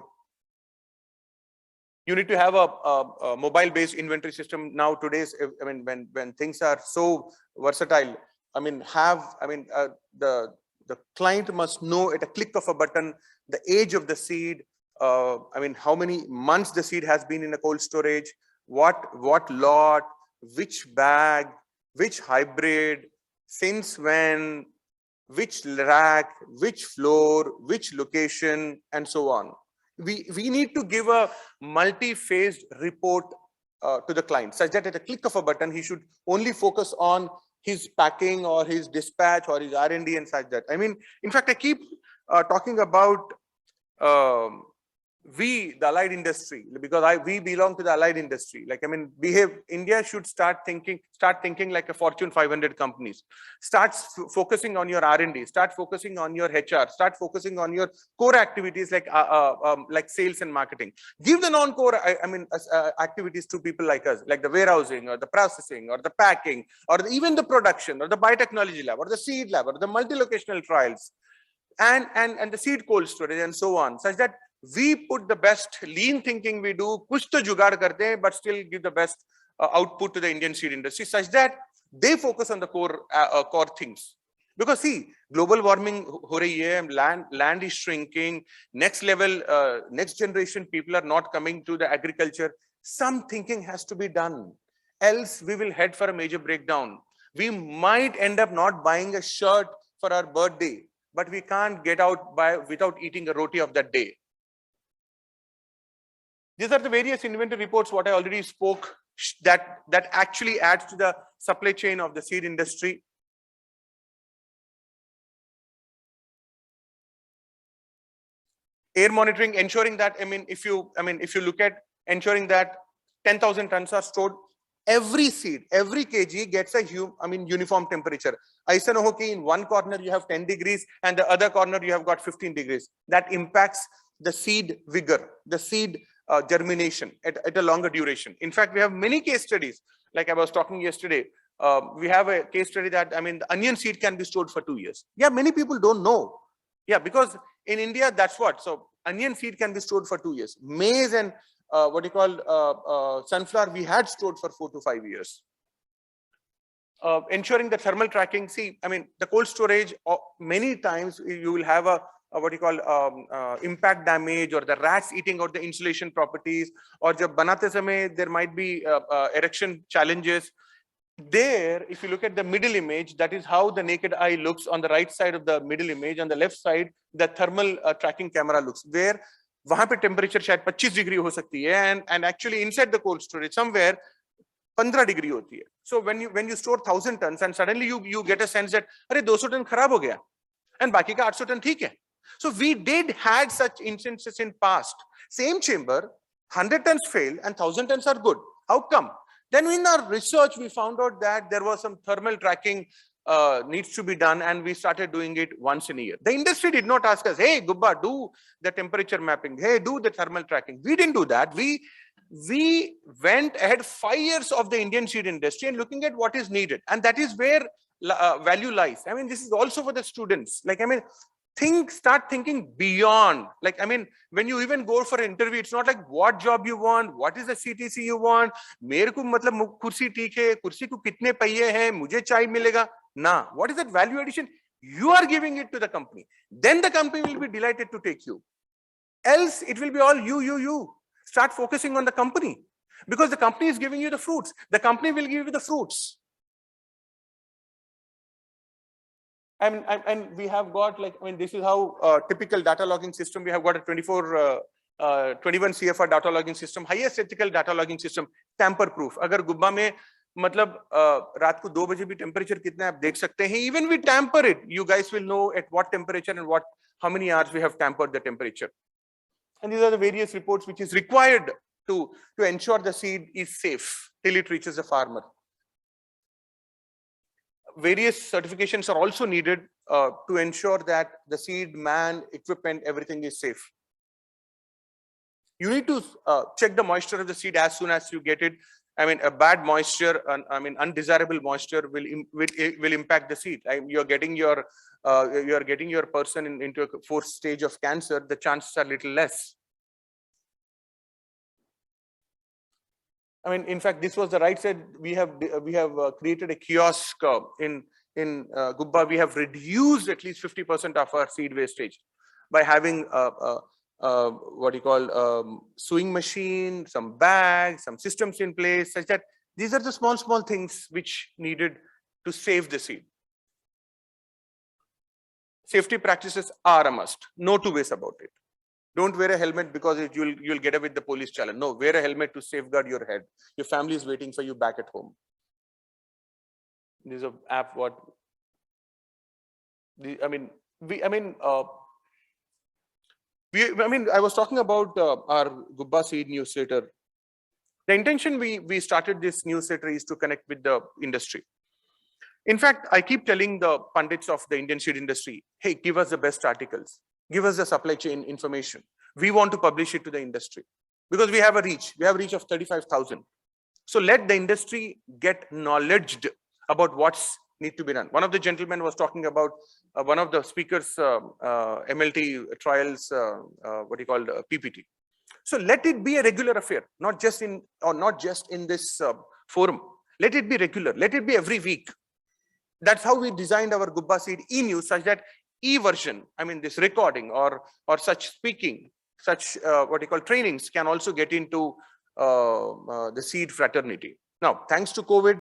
You need to have a mobile-based inventory system now. Today's, I mean, when things are so versatile, I mean, the client must know at a click of a button the age of the seed. I mean, how many months the seed has been in a cold storage, what lot, which bag, which hybrid, since when, which rack, which floor, which location, and so on. We need to give a multi-phased report to the client, such that at a click of a button, he should only focus on his packing or his dispatch or his R&D and such that. I mean, in fact, I keep talking about we, the allied industry, because we belong to the allied industry. Like, I mean, India should start thinking like a Fortune 500 companies. Start focusing on your R&D, start focusing on your HR, start focusing on your core activities like sales and marketing. Give the non-core, activities to people like us, like the warehousing or the processing or the packing or even the production or the biotechnology lab or the seed lab or the multi-locational trials and the seed cold storage and so on, such that we put the best lean thinking we do, kuch to jugaad karte hain, but still give the best output to the Indian seed industry, such that they focus on the core things. Because see, global warming ho rahi hai, land is shrinking, next level, next generation people are not coming to the agriculture. Some thinking has to be done, else we will head for a major breakdown. We might end up not buying a shirt for our birthday, but we can't get out without eating a roti of that day. These are the various inventory reports, what I already spoke, that actually adds to the supply chain of the seed industry. Air monitoring, ensuring that, if you look at ensuring that 10,000 tons are stored, every seed, every kg gets a uniform temperature. Aisa na ho ki in one corner you have 10 degrees and the other corner you have got 15 degrees. That impacts the seed vigor, the seed germination at a longer duration. In fact, we have many case studies. Like I was talking yesterday, we have a case study that, the onion seed can be stored for 2 years. Yeah, many people don't know. Yeah, because in India, that's what. So onion seed can be stored for 2 years. Maize and sunflower, we had stored for 4 to 5 years. Ensuring the thermal tracking. See, the cold storage, many times you will have a impact damage or the rats eating out the insulation properties, or jab banate samay, there might be erection challenges. There, if you look at the middle image, that is how the naked eye looks. On the right side of the middle image, on the left side, the thermal tracking camera looks. Where वहां पे temperature शायद 25 degree हो सकती है, and actually inside the cold storage somewhere 15 degree होती है. So when you store 1,000 tons and suddenly you get a sense that अरे 200 ton खराब हो गया and बाकी का 800 ton ठीक है. So we did had such instances in past. Same chamber, 100 tons fail and 1,000 tons are good. How come? Then in our research, we found out that there was some thermal tracking needs to be done, and we started doing it once in a year. The industry did not ask us, hey, Gubba, do the temperature mapping. Hey, do the thermal tracking. We didn't do that. We went ahead 5 years of the Indian seed industry and looking at what is needed. And that is where value lies. This is also for the students. Like, start thinking beyond. Like, when you even go for an interview, it's not like what job you want, what is the CTC you want, मेरे को मतलब कुर्सी ठीक है, कुर्सी को कितने पहिए हैं, मुझे चाय मिलेगा. Nah, what is that value addition? You are giving it to the company. Then the company will be delighted to take you. Else, it will be all you. Start focusing on the company, because the company is giving you the fruits. The company will give you the fruits. And we have got this is how typical data logging system. We have got a 21 CFR data logging system, highest ethical data logging system, tamper proof. अगर गुब्बा में मतलब रात को 2 बजे भी temperature कितना आप देख सकते हैं. Even we tamper it, you guys will know at what temperature and how many hours we have tampered the temperature. And these are the various reports which is required to ensure the seed is safe till it reaches the farmer. Various certifications are also needed to ensure that the seed, man, equipment, everything is safe. You need to check the moisture of the seed as soon as you get it. A bad moisture, undesirable moisture will impact the seed. You're getting your person into a 4th stage of cancer. The chances are little less. In fact, this was the right side. We have created a kiosk in Gubba. We have reduced at least 50% of our seed wastage by having sewing machine, some bags, some systems in place, such that these are the small things which needed to save the seed. Safety practices are a must. No two ways about it. Don't wear a helmet because you'll get away with the police challenge. No, wear a helmet to safeguard your head. Your family is waiting for you back at home. This is an app. We I mean, I was talking about our Gubba seed newsletter. The intention we started this newsletter is to connect with the industry. In fact, I keep telling the pundits of the Indian seed industry, hey, give us the best articles, give us the supply chain information. We want to publish it to the industry because we have a reach. We have a reach of 35,000. So let the industry get knowledged about what's need to be done. One of the gentlemen was talking about one of the speakers, MLT trials, what he called PPT. So let it be a regular affair, not just in this forum. Let it be regular. Let it be every week. That's how we designed our Gubba Seed e-news, such that e-version, I mean this recording or such speaking, such what you call trainings can also get into the seed fraternity. Now, thanks to COVID,